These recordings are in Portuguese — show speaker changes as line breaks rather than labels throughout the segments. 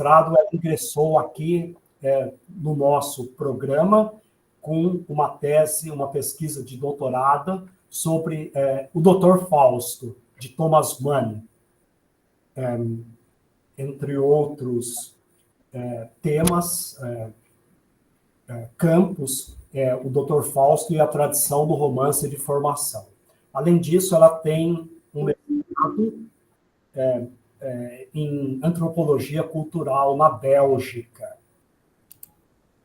Ela ingressou aqui no nosso programa com uma tese, uma pesquisa de doutorado sobre o Dr. Fausto, de Thomas Mann, entre outros temas, campos, o Dr. Fausto e a tradição do romance de formação. Além disso, ela tem um mestrado em antropologia cultural na Bélgica.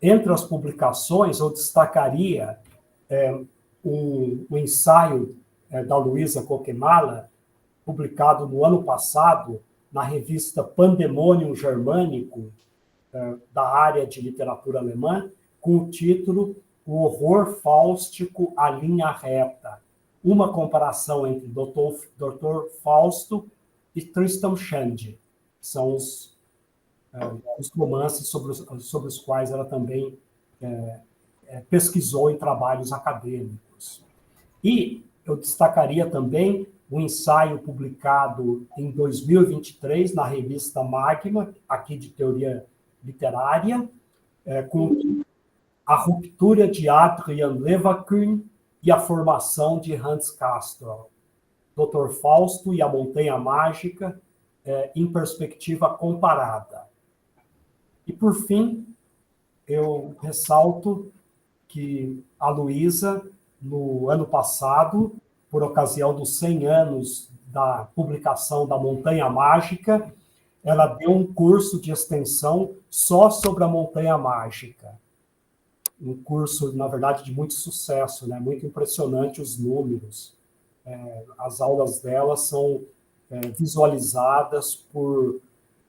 Entre as publicações, eu destacaria um ensaio da Luísa Kokemäller, publicado no ano passado na revista Pandemonium Germânico, da área de literatura alemã, com o título O Horror Fáustico à Linha Reta, uma comparação entre Dr. Fausto e Tristram Shandy, que são os romances sobre os quais ela também pesquisou em trabalhos acadêmicos. E eu destacaria também um ensaio publicado em 2023 na revista Magma, aqui de teoria literária, com a ruptura de Adrian Levaquin e a formação de Hans Castorp, Dr. Fausto e a Montanha Mágica em perspectiva comparada. E, por fim, eu ressalto que a Luísa, no ano passado, por ocasião dos 100 anos da publicação da Montanha Mágica, ela deu um curso de extensão só sobre a Montanha Mágica. Um curso, na verdade, de muito sucesso, né? Muito impressionante os números. As aulas dela são visualizadas por,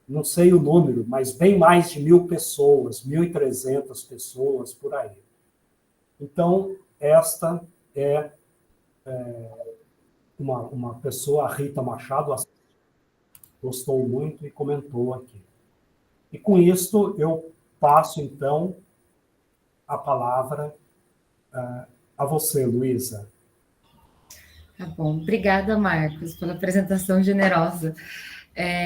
não sei o número, mas bem mais de 1.000 pessoas, 1.300 pessoas, por aí. Então, esta é uma pessoa, a Rita Machado, gostou muito e comentou aqui. E com isso, eu passo, então, a palavra a você, Luísa.
Tá bom. Obrigada, Marcos, pela apresentação generosa.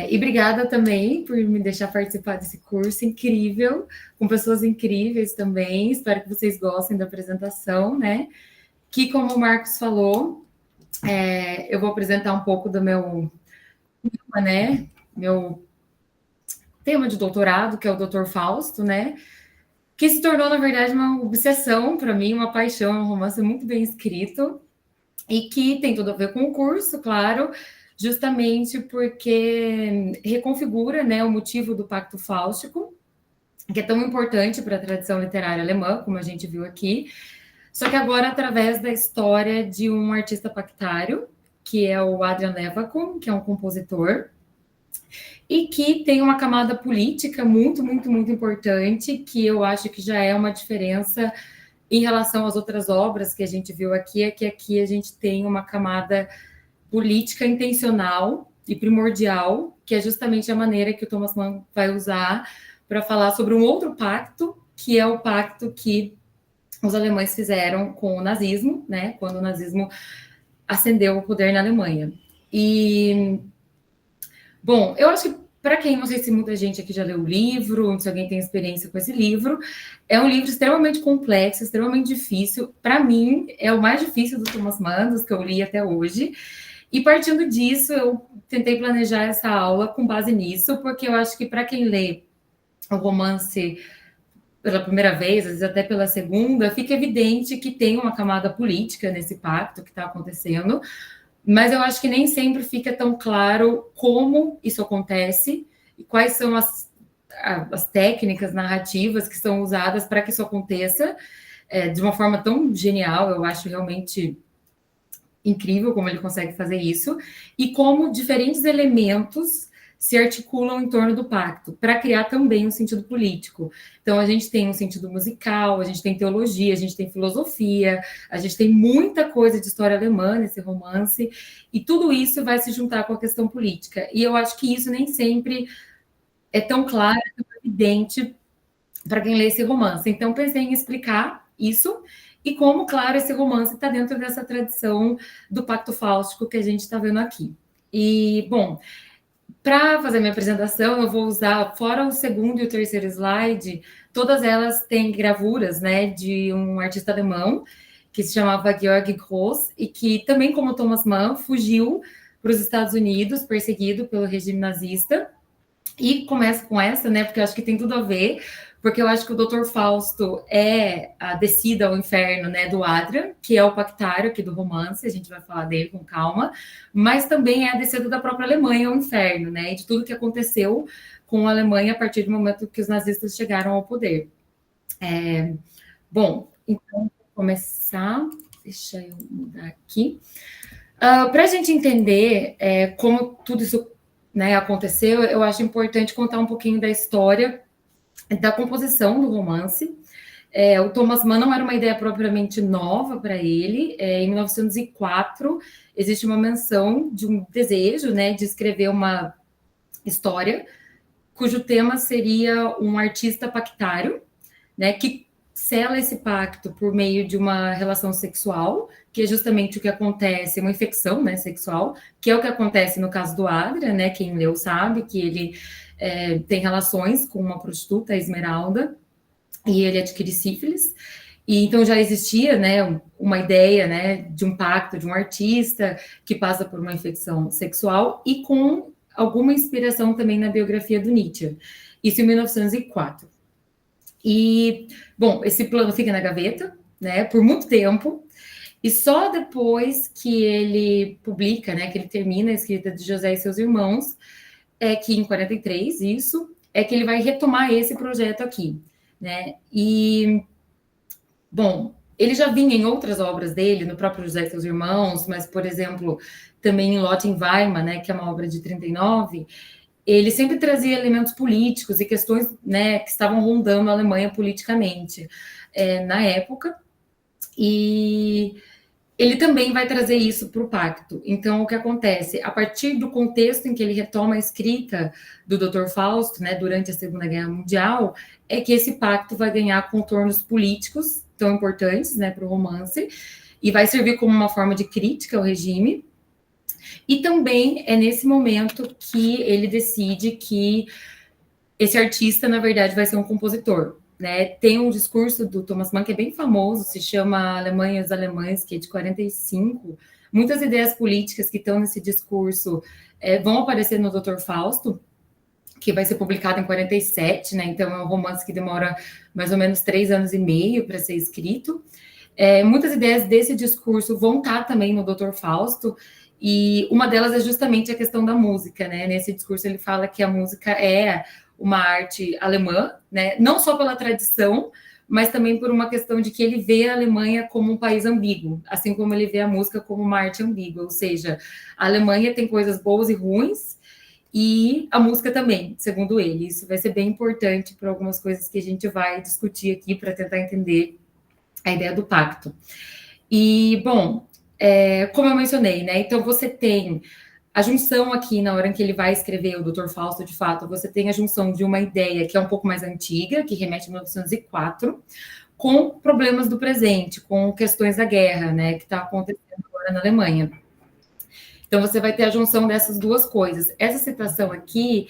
E obrigada também por me deixar participar desse curso incrível, com pessoas incríveis também. Espero que vocês gostem da apresentação, né? Que, como o Marcos falou, eu vou apresentar um pouco do meu tema, né? Meu tema de doutorado, que é o Dr. Fausto, né? Que se tornou, na verdade, uma obsessão para mim, uma paixão, um romance muito bem escrito, e que tem tudo a ver com o curso, claro, justamente porque reconfigura, né, o motivo do Pacto Fáustico, que é tão importante para a tradição literária alemã, como a gente viu aqui, só que agora através da história de um artista pactário, que é o Adrian Levaquin, que é um compositor, e que tem uma camada política muito, muito, muito importante, que eu acho que já é uma diferença em relação às outras obras que a gente viu aqui, é que aqui a gente tem uma camada política intencional e primordial, que é justamente a maneira que o Thomas Mann vai usar para falar sobre um outro pacto, que é o pacto que os alemães fizeram com o nazismo, né, quando o nazismo ascendeu o poder na Alemanha. E, bom, eu acho que para quem, não sei se muita gente aqui já leu o livro, se alguém tem experiência com esse livro, é um livro extremamente complexo, extremamente difícil. Para mim, é o mais difícil do Thomas Mann, dos que eu li até hoje. E partindo disso, eu tentei planejar essa aula com base nisso, porque eu acho que para quem lê o romance pela primeira vez, às vezes até pela segunda, fica evidente que tem uma camada política nesse pacto que está acontecendo, mas eu acho que nem sempre fica tão claro como isso acontece e quais são as técnicas narrativas que são usadas para que isso aconteça de uma forma tão genial. Eu acho realmente incrível como ele consegue fazer isso, e como diferentes elementos se articulam em torno do pacto, para criar também um sentido político. Então, a gente tem um sentido musical, a gente tem teologia, a gente tem filosofia, a gente tem muita coisa de história alemã nesse romance, e tudo isso vai se juntar com a questão política. E eu acho que isso nem sempre é tão claro, tão evidente para quem lê esse romance. Então, pensei em explicar isso, e como, claro, esse romance está dentro dessa tradição do Pacto Fáustico que a gente está vendo aqui. E, bom, Para fazer minha apresentação, eu vou usar, fora o segundo e o terceiro slide, todas elas têm gravuras, né, de um artista alemão que se chamava Georg Gross e que também, como Thomas Mann, fugiu para os Estados Unidos, perseguido pelo regime nazista. E começa com essa, né, porque eu acho que tem tudo a ver, porque eu acho que o Dr. Fausto é a descida ao inferno, né, do Adrian, que é o pactário aqui do romance, a gente vai falar dele com calma, mas também é a descida da própria Alemanha ao inferno, né, e de tudo que aconteceu com a Alemanha a partir do momento que os nazistas chegaram ao poder. Bom, então, vou começar, deixa eu mudar aqui. Para a gente entender como tudo isso, né, aconteceu, eu acho importante contar um pouquinho da história da composição do romance. O Thomas Mann não era uma ideia propriamente nova para ele. Em 1904, existe uma menção de um desejo, né, de escrever uma história cujo tema seria um artista pactário, né, que sela esse pacto por meio de uma relação sexual, que é justamente o que acontece, uma infecção, né, sexual, que é o que acontece no caso do Adrian, né, quem leu sabe que ele tem relações com uma prostituta, a Esmeralda, e ele adquire sífilis. E então já existia, né, uma ideia, né, de um pacto de um artista que passa por uma infecção sexual e com alguma inspiração também na biografia do Nietzsche. Isso em 1904. E, bom, esse plano fica na gaveta, né, por muito tempo, e só depois que ele publica, né, que ele termina a escrita de José e seus irmãos, que em 43, isso, é que ele vai retomar esse projeto aqui, né, e, bom, ele já vinha em outras obras dele, no próprio José e seus irmãos, mas, por exemplo, também em Lot em Weimar, né, que é uma obra de 39, ele sempre trazia elementos políticos e questões, né, que estavam rondando a Alemanha politicamente na época, e ele também vai trazer isso para o pacto. Então, o que acontece? A partir do contexto em que ele retoma a escrita do Dr. Fausto, né, durante a Segunda Guerra Mundial, é que esse pacto vai ganhar contornos políticos tão importantes, né, para o romance, e vai servir como uma forma de crítica ao regime. E também é nesse momento que ele decide que esse artista, na verdade, vai ser um compositor. Né? Tem um discurso do Thomas Mann que é bem famoso, se chama Alemanha e os Alemães, que é de 45. Muitas ideias políticas que estão nesse discurso vão aparecer no Dr. Fausto, que vai ser publicado em 47, né? Então é um romance que demora mais ou menos 3 anos e meio para ser escrito. Muitas ideias desse discurso vão estar também no Dr. Fausto, e uma delas é justamente a questão da música, né? Nesse discurso ele fala que a música é uma arte alemã, né? Não só pela tradição, mas também por uma questão de que ele vê a Alemanha como um país ambíguo, assim como ele vê a música como uma arte ambígua, ou seja, a Alemanha tem coisas boas e ruins, e a música também, segundo ele. Isso vai ser bem importante para algumas coisas que a gente vai discutir aqui para tentar entender a ideia do pacto. E, bom, como eu mencionei, né? Então você tem a junção aqui, na hora em que ele vai escrever o Dr. Fausto, de fato, você tem a junção de uma ideia que é um pouco mais antiga, que remete a 1904, com problemas do presente, com questões da guerra, né, que está acontecendo agora na Alemanha. Então, você vai ter a junção dessas duas coisas. Essa citação aqui,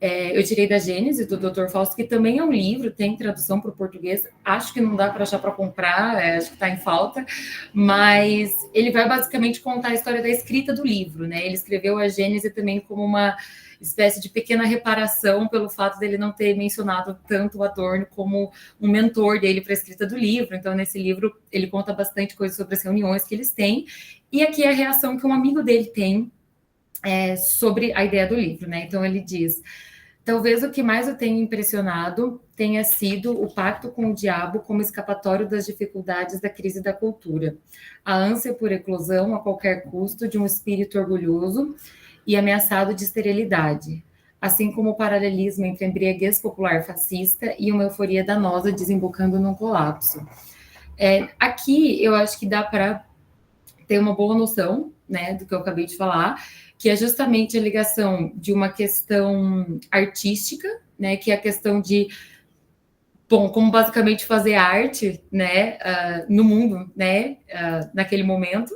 eu tirei da Gênesis, do Dr. Fausto, que também é um livro, tem tradução para o português, acho que não dá para achar para comprar, acho que está em falta, mas ele vai basicamente contar a história da escrita do livro, né? Ele escreveu a Gênesis também como uma espécie de pequena reparação pelo fato dele não ter mencionado tanto o Adorno como um mentor dele para a escrita do livro. Então, nesse livro, ele conta bastante coisa sobre as reuniões que eles têm, e aqui é a reação que um amigo dele tem sobre a ideia do livro, né? Então, ele diz: talvez o que mais o tenha impressionado tenha sido o pacto com o diabo como escapatório das dificuldades da crise da cultura, a ânsia por eclosão a qualquer custo de um espírito orgulhoso e ameaçado de esterilidade, assim como o paralelismo entre a embriaguez popular fascista e uma euforia danosa desembocando num colapso. Aqui eu acho que dá para ter uma boa noção, né, do que eu acabei de falar, que é justamente a ligação de uma questão artística, né, que é a questão de, bom, como basicamente fazer arte, né, no mundo, né, naquele momento,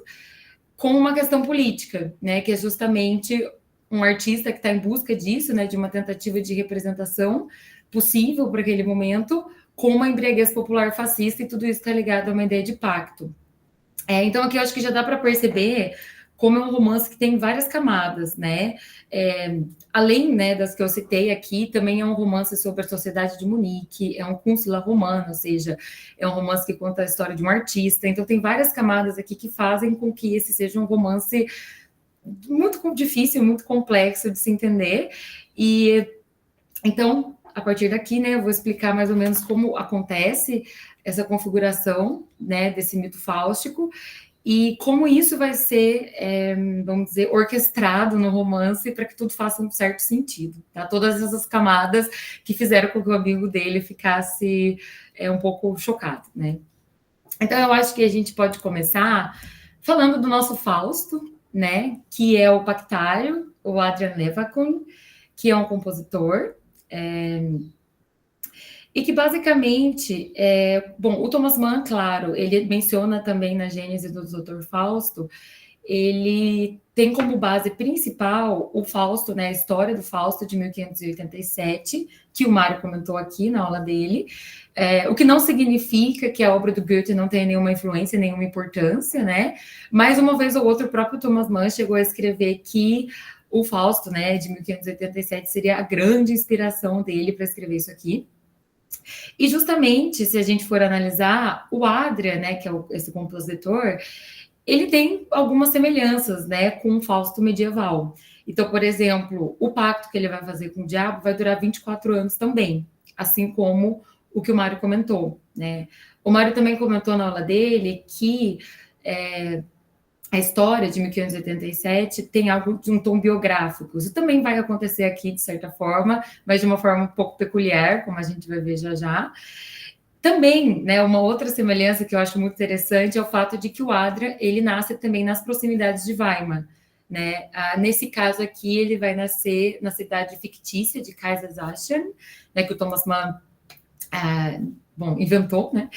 com uma questão política, né, que é justamente um artista que está em busca disso, né, de uma tentativa de representação possível para aquele momento, com uma embriaguez popular fascista, e tudo isso está ligado a uma ideia de pacto. Então, aqui eu acho que já dá para perceber como é um romance que tem várias camadas, né? Além, né, das que eu citei aqui, também é um romance sobre a sociedade de Munique, é um Künstler romano, ou seja, é um romance que conta a história de um artista. Então, tem várias camadas aqui que fazem com que esse seja um romance muito difícil, muito complexo de se entender. E então, a partir daqui, né, eu vou explicar mais ou menos como acontece essa configuração, né, desse mito fáustico, e como isso vai ser, vamos dizer, orquestrado no romance para que tudo faça um certo sentido, tá? Todas essas camadas que fizeram com que o amigo dele ficasse um pouco chocado, né? Então, eu acho que a gente pode começar falando do nosso Fausto, né? Que é o pactário, o Adrian Levacun, que é um compositor, e que basicamente, o Thomas Mann, claro, ele menciona também na Gênese do Dr. Fausto, ele tem como base principal o Fausto, né, a história do Fausto de 1587, que o Mário comentou aqui na aula dele, o que não significa que a obra do Goethe não tenha nenhuma influência, nenhuma importância, né, mas uma vez ou outra o próprio Thomas Mann chegou a escrever que o Fausto, né, de 1587 seria a grande inspiração dele para escrever isso aqui. E justamente, se a gente for analisar, o Adrian, né, que é esse compositor, ele tem algumas semelhanças, né, com o Fausto medieval. Então, por exemplo, o pacto que ele vai fazer com o diabo vai durar 24 anos também, assim como o que o Mário comentou, né. O Mário também comentou na aula dele que a história de 1587 tem algo de um tom biográfico. Isso também vai acontecer aqui, de certa forma, mas de uma forma um pouco peculiar, como a gente vai ver já já. Também, né, uma outra semelhança que eu acho muito interessante é o fato de que o Adrian, ele nasce também nas proximidades de Weimar, né? Nesse caso aqui, ele vai nascer na cidade fictícia de Kaiserslautern, né, que o Thomas Mann inventou, né?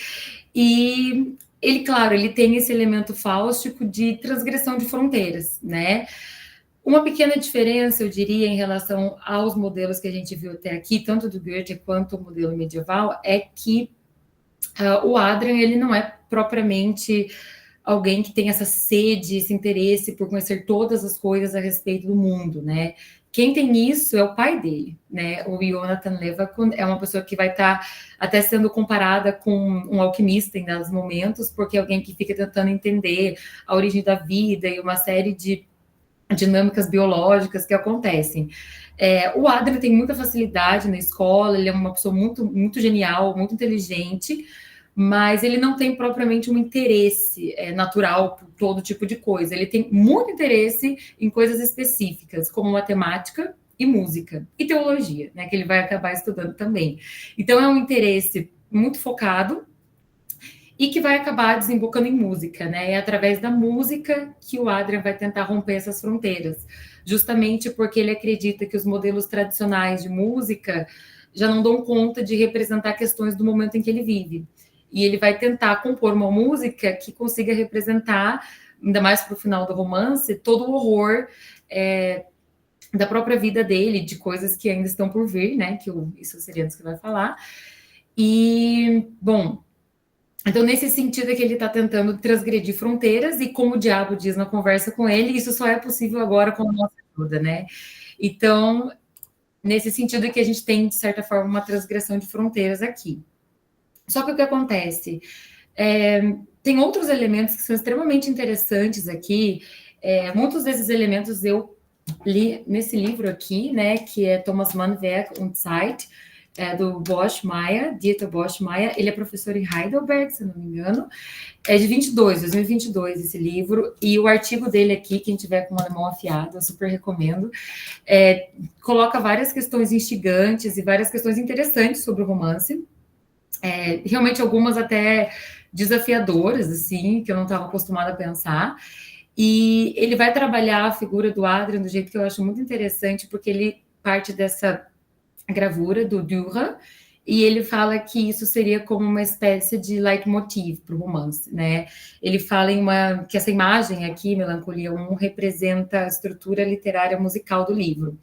E ele, claro, ele tem esse elemento fáustico de transgressão de fronteiras, né? Uma pequena diferença, eu diria, em relação aos modelos que a gente viu até aqui, tanto do Goethe quanto o modelo medieval, é que o Adrian, ele não é propriamente alguém que tem essa sede, esse interesse por conhecer todas as coisas a respeito do mundo, né? Quem tem isso é o pai dele, né? O Jonathan Levacun é uma pessoa que vai estar até sendo comparada com um alquimista em dados momentos, porque é alguém que fica tentando entender a origem da vida e uma série de dinâmicas biológicas que acontecem. O Adrian tem muita facilidade na escola, ele é uma pessoa muito, muito genial, muito inteligente, mas ele não tem propriamente um interesse natural por todo tipo de coisa. Ele tem muito interesse em coisas específicas, como matemática e música, e teologia, né, que ele vai acabar estudando também. Então, é um interesse muito focado e que vai acabar desembocando em música, né? É através da música que o Adrian vai tentar romper essas fronteiras, justamente porque ele acredita que os modelos tradicionais de música já não dão conta de representar questões do momento em que ele vive. E ele vai tentar compor uma música que consiga representar, ainda mais para o final do romance, todo o horror da própria vida dele, de coisas que ainda estão por vir, né? Que isso seria antes que vai falar. E, bom, então nesse sentido é que ele está tentando transgredir fronteiras, e como o diabo diz na conversa com ele, isso só é possível agora com a nossa ajuda, né? Então, nesse sentido é que a gente tem, de certa forma, uma transgressão de fronteiras aqui. Só que o que acontece? Tem outros elementos que são extremamente interessantes aqui. Muitos desses elementos eu li nesse livro aqui, né, que é Thomas Mann, Werk und Zeit, do Bosch-Meyer, Dieter Bosch-Meyer. Ele é professor em Heidelberg, se não me engano. É de 2022 esse livro, e o artigo dele aqui, quem tiver com uma mão afiada, eu super recomendo, coloca várias questões instigantes e várias questões interessantes sobre o romance. Realmente algumas até desafiadoras, assim, que eu não estava acostumada a pensar. E ele vai trabalhar a figura do Adrian do jeito que eu acho muito interessante, porque ele parte dessa gravura do Dürer, e ele fala que isso seria como uma espécie de leitmotiv para o romance, né? Ele fala que essa imagem aqui, Melancolia 1, representa a estrutura literária musical do livro.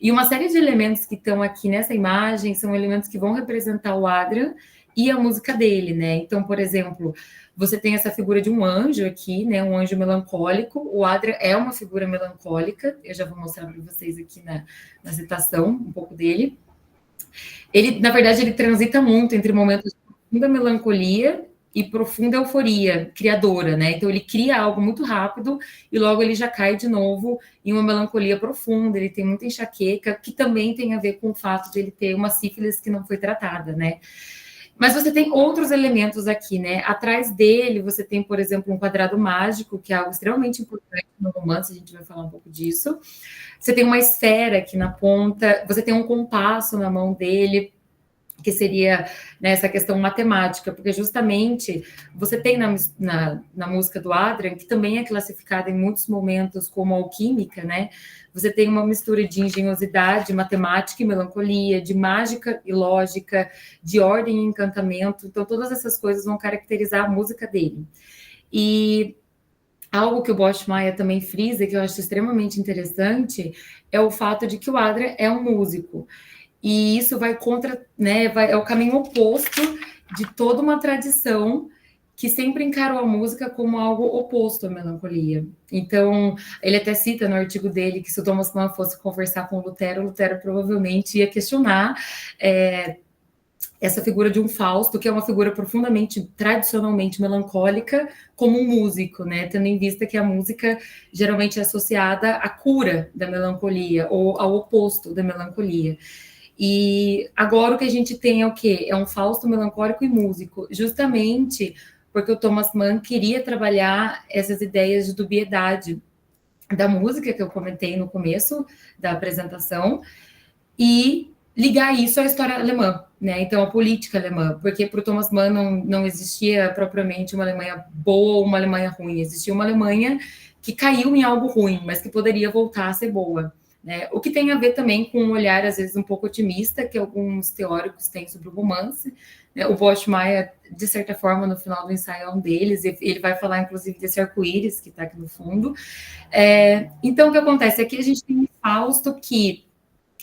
E uma série de elementos que estão aqui nessa imagem são elementos que vão representar o Adrian e a música dele, né? Então, por exemplo, você tem essa figura de um anjo aqui, né? Um anjo melancólico. O Adrian é uma figura melancólica. Eu já vou mostrar para vocês aqui na citação um pouco dele. Ele, na verdade, ele transita muito entre momentos de profunda melancolia e profunda euforia criadora, né? Então ele cria algo muito rápido e logo ele já cai de novo em uma melancolia profunda, ele tem muita enxaqueca, que também tem a ver com o fato de ele ter uma sífilis que não foi tratada, né? Mas você tem outros elementos aqui, né? Atrás dele, você tem, por exemplo, um quadrado mágico, que é algo extremamente importante no romance, a gente vai falar um pouco disso. Você tem uma esfera aqui na ponta, você tem um compasso na mão dele, que seria, né, essa questão matemática, porque justamente você tem na música do Adrian, que também é classificada em muitos momentos como alquímica, né? Você tem uma mistura de engenhosidade, matemática e melancolia, de mágica e lógica, de ordem e encantamento. Então, todas essas coisas vão caracterizar a música dele. E algo que o Bosch Maia também frisa, que eu acho extremamente interessante, é o fato de que o Adrian é um músico. E isso vai contra, né, é o caminho oposto de toda uma tradição que sempre encarou a música como algo oposto à melancolia. Então, ele até cita no artigo dele que se o Thomas Mann fosse conversar com o Lutero provavelmente ia questionar essa figura de um Fausto, que é uma figura profundamente, tradicionalmente melancólica, como um músico, né? Tendo em vista que a música geralmente é associada à cura da melancolia, ou ao oposto da melancolia. E agora o que a gente tem é o quê? É um Fausto melancólico e músico, justamente porque o Thomas Mann queria trabalhar essas ideias de dubiedade da música, que eu comentei no começo da apresentação, e ligar isso à história alemã, né? Então, a política alemã, porque para o Thomas Mann não existia propriamente uma Alemanha boa ou uma Alemanha ruim, existia uma Alemanha que caiu em algo ruim, mas que poderia voltar a ser boa. Né? O que tem a ver também com um olhar, às vezes, um pouco otimista, que alguns teóricos têm sobre o romance. Né? O Bosch Maia, de certa forma, no final do ensaio é um deles, ele vai falar, inclusive, desse arco-íris que está aqui no fundo. Então, o que acontece? Aqui a gente tem um Fausto que,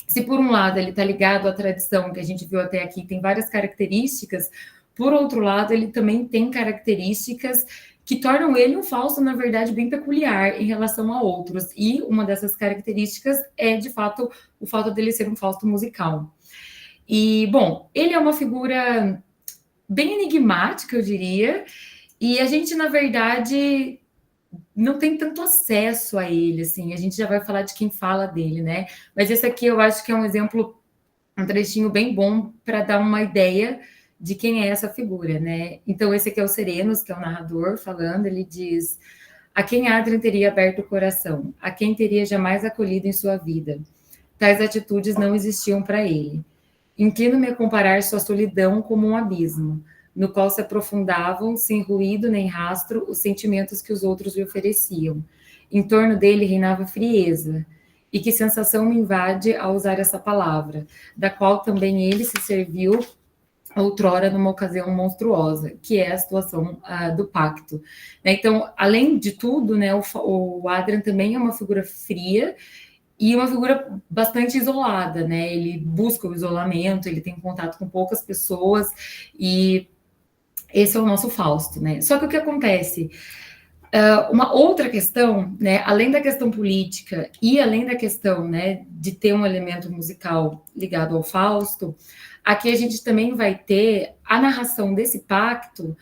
se por um lado ele está ligado à tradição que a gente viu até aqui, tem várias características, por outro lado, ele também tem características que tornam ele um Fausto, na verdade, bem peculiar em relação a outros. E uma dessas características é, de fato, o fato dele ser um Fausto musical. E, bom, ele é uma figura bem enigmática, eu diria, e a gente, na verdade, não tem tanto acesso a ele, assim, a gente já vai falar de quem fala dele, né? Mas esse aqui eu acho que é um exemplo, um trechinho bem bom para dar uma ideia de quem é essa figura, né? Então, esse aqui é o Serenos, que é o narrador falando, ele diz: a quem Adrian teria aberto o coração, a quem teria jamais acolhido em sua vida. Tais atitudes não existiam para ele. Inclino-me a comparar sua solidão como um abismo, no qual se aprofundavam, sem ruído nem rastro, os sentimentos que os outros lhe ofereciam. Em torno dele reinava frieza. E que sensação me invade ao usar essa palavra, da qual também ele se serviu outrora numa ocasião monstruosa, que é a situação do pacto. Né? Então, além de tudo, né, o Adrian também é uma figura fria e uma figura bastante isolada, né? Ele busca o isolamento, ele tem contato com poucas pessoas e esse é o nosso Fausto, né? Só que o que acontece? Uma outra questão, né, além da questão política e além da questão, né, de ter um elemento musical ligado ao Fausto, aqui a gente também vai ter a narração desse pacto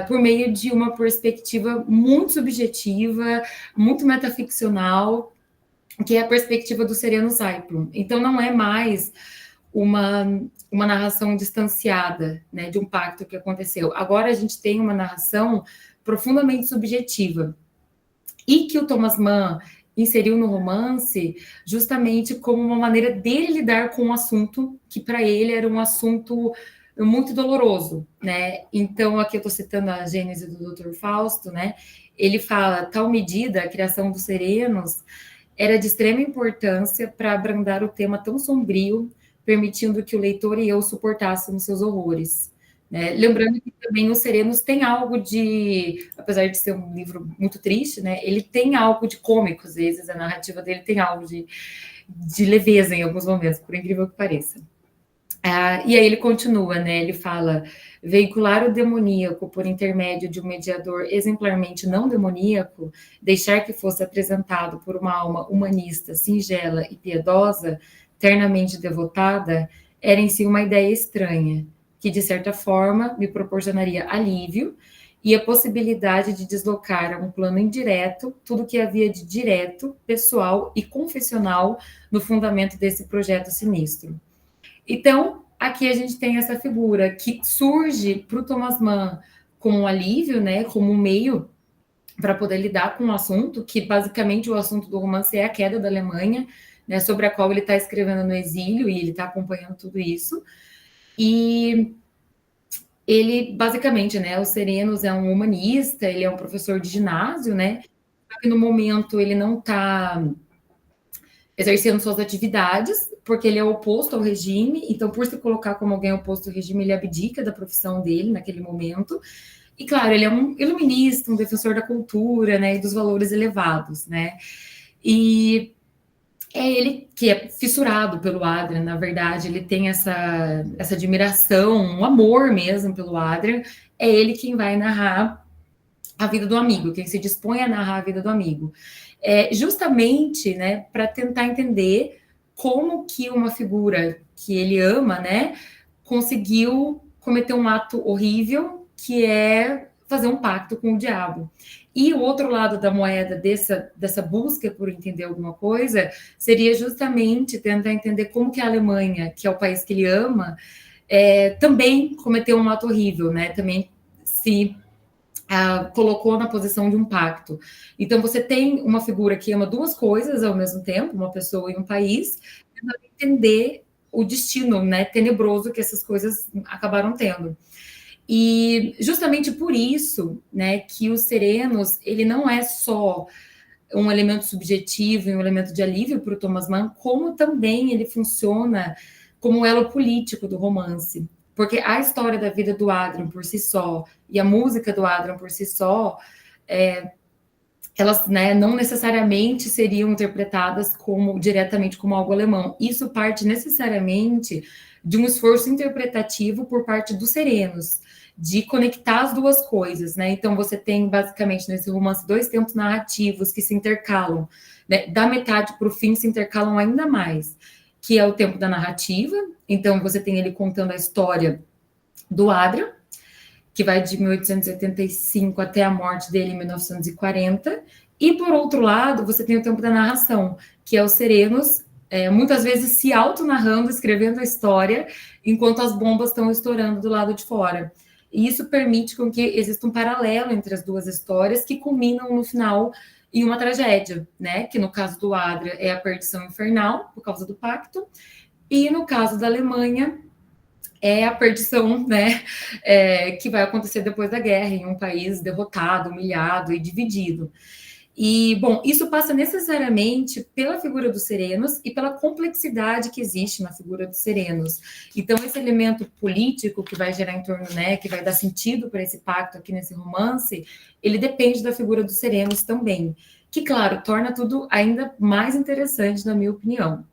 por meio de uma perspectiva muito subjetiva, muito metaficcional, que é a perspectiva do Sereno Zaiplum. Então, não é mais uma narração distanciada, né, de um pacto que aconteceu. Agora a gente tem uma narração profundamente subjetiva e que o Thomas Mann inseriu no romance justamente como uma maneira dele lidar com um assunto que para ele era um assunto muito doloroso, né? Então, aqui eu estou citando a Gênese do Dr. Fausto, né? Ele fala, tal medida, a criação dos serenos era de extrema importância para abrandar o tema tão sombrio, permitindo que o leitor e eu suportássemos seus horrores. Né? Lembrando que também Os Serenos tem algo de, apesar de ser um livro muito triste, né, ele tem algo de cômico, às vezes, a narrativa dele tem algo de leveza em alguns momentos, por incrível que pareça. E aí ele continua, né? Ele fala: veicular o demoníaco por intermédio de um mediador exemplarmente não demoníaco, deixar que fosse apresentado por uma alma humanista, singela e piedosa, ternamente devotada, era em si uma ideia estranha, que de certa forma me proporcionaria alívio e a possibilidade de deslocar a um plano indireto tudo que havia de direto, pessoal e confessional no fundamento desse projeto sinistro. Então, aqui a gente tem essa figura que surge para o Thomas Mann como um alívio, né, como um meio para poder lidar com o assunto, que basicamente o assunto do romance é a queda da Alemanha, né, sobre a qual ele está escrevendo no exílio, e ele está acompanhando tudo isso. E ele, basicamente, né, Os Serenos é um humanista, ele é um professor de ginásio, né, só que no momento ele não está exercendo suas atividades, porque ele é oposto ao regime, então, por se colocar como alguém oposto ao regime, ele abdica da profissão dele naquele momento. E, claro, ele é um iluminista, um defensor da cultura, né, e dos valores elevados, né. E é ele que é fissurado pelo Adrian, na verdade, ele tem essa admiração, um amor mesmo pelo Adrian, é ele quem vai narrar a vida do amigo, quem se dispõe a narrar a vida do amigo. Justamente, né, para tentar entender como que uma figura que ele ama, né, conseguiu cometer um ato horrível, que é fazer um pacto com o diabo. E o outro lado da moeda dessa busca por entender alguma coisa seria justamente tentar entender como que a Alemanha, que é o país que ele ama, também cometeu um ato horrível, né? Também se colocou na posição de um pacto. Então, você tem uma figura que ama duas coisas ao mesmo tempo, uma pessoa e um país, tentando entender o destino, né, tenebroso que essas coisas acabaram tendo. E justamente por isso, né, que Os Serenos, ele não é só um elemento subjetivo e um elemento de alívio para o Thomas Mann, como também ele funciona como um elo político do romance. Porque a história da vida do Adrian por si só e a música do Adrian por si só, elas, né, não necessariamente seriam interpretadas diretamente como algo alemão. Isso parte necessariamente de um esforço interpretativo por parte dos Serenos, de conectar as duas coisas, né? Então, você tem, basicamente, nesse romance, dois tempos narrativos que se intercalam, né? Da metade para o fim se intercalam ainda mais, que é o tempo da narrativa. Então, você tem ele contando a história do Adrian, que vai de 1885 até a morte dele em 1940. E, por outro lado, você tem o tempo da narração, que é os Serenos, muitas vezes se auto-narrando, escrevendo a história, enquanto as bombas estão estourando do lado de fora. E isso permite com que exista um paralelo entre as duas histórias, que culminam no final em uma tragédia, né? Que no caso do Adrian é a perdição infernal, por causa do pacto, e no caso da Alemanha é a perdição, né? Que vai acontecer depois da guerra, em um país derrotado, humilhado e dividido. E, bom, isso passa necessariamente pela figura dos Serenos e pela complexidade que existe na figura dos Serenos. Então, esse elemento político que vai gerar em torno, né, que vai dar sentido para esse pacto aqui nesse romance, ele depende da figura dos Serenos também, que, claro, torna tudo ainda mais interessante, na minha opinião.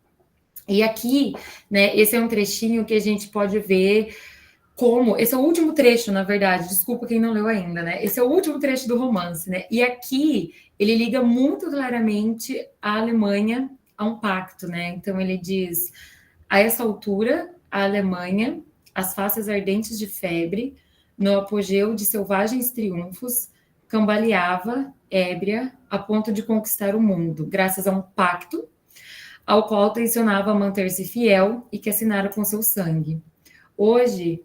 E aqui, né, esse é um trechinho que a gente pode ver como... Esse é o último trecho, na verdade, desculpa quem não leu ainda, né? Esse é o último trecho do romance, né? E aqui ele liga muito claramente a Alemanha a um pacto, né? Então ele diz: a essa altura, a Alemanha, as faces ardentes de febre, no apogeu de selvagens triunfos, cambaleava, ébria, a ponto de conquistar o mundo, graças a um pacto ao qual tensionava manter-se fiel e que assinara com seu sangue. Hoje,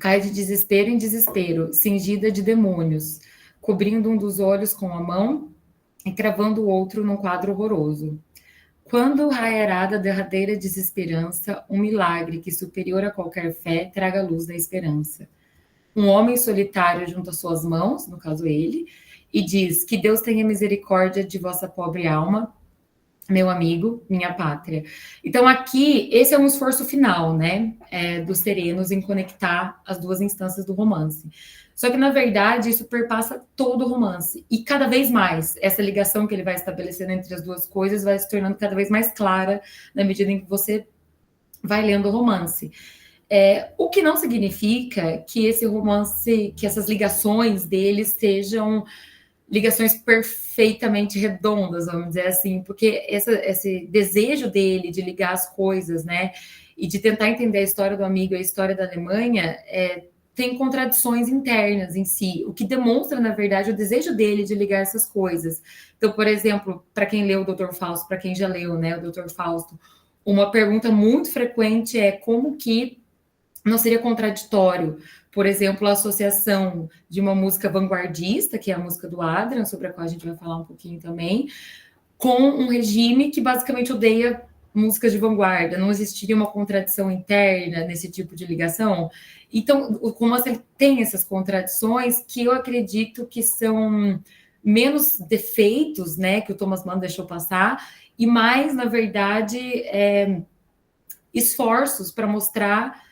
cai de desespero em desespero, cingida de demônios, cobrindo um dos olhos com a mão e cravando o outro num quadro horroroso. Quando raiará da derradeira desesperança, um milagre que, superior a qualquer fé, traga a luz da esperança. Um homem solitário junta suas mãos, no caso ele, e diz: que Deus tenha misericórdia de vossa pobre alma, meu amigo, minha pátria. Então, aqui, esse é um esforço final, né, dos Serenos em conectar as duas instâncias do romance. Só que, na verdade, isso perpassa todo o romance. E cada vez mais, essa ligação que ele vai estabelecendo entre as duas coisas vai se tornando cada vez mais clara na medida em que você vai lendo o romance. O que não significa que esse romance, que essas ligações deles sejam ligações perfeitamente redondas, vamos dizer assim, porque esse desejo dele de ligar as coisas, né, e de tentar entender a história do amigo e a história da Alemanha, tem contradições internas em si, o que demonstra, na verdade, o desejo dele de ligar essas coisas. Então, por exemplo, para quem leu o Dr. Fausto, para quem já leu, né, o Dr. Fausto, uma pergunta muito frequente é como que não seria contraditório, por exemplo, a associação de uma música vanguardista, que é a música do Adrian, sobre a qual a gente vai falar um pouquinho também, com um regime que basicamente odeia músicas de vanguarda. Não existiria uma contradição interna nesse tipo de ligação? Então, o romance ele tem essas contradições que eu acredito que são menos defeitos, né, que o Thomas Mann deixou passar, e mais, na verdade, esforços para mostrar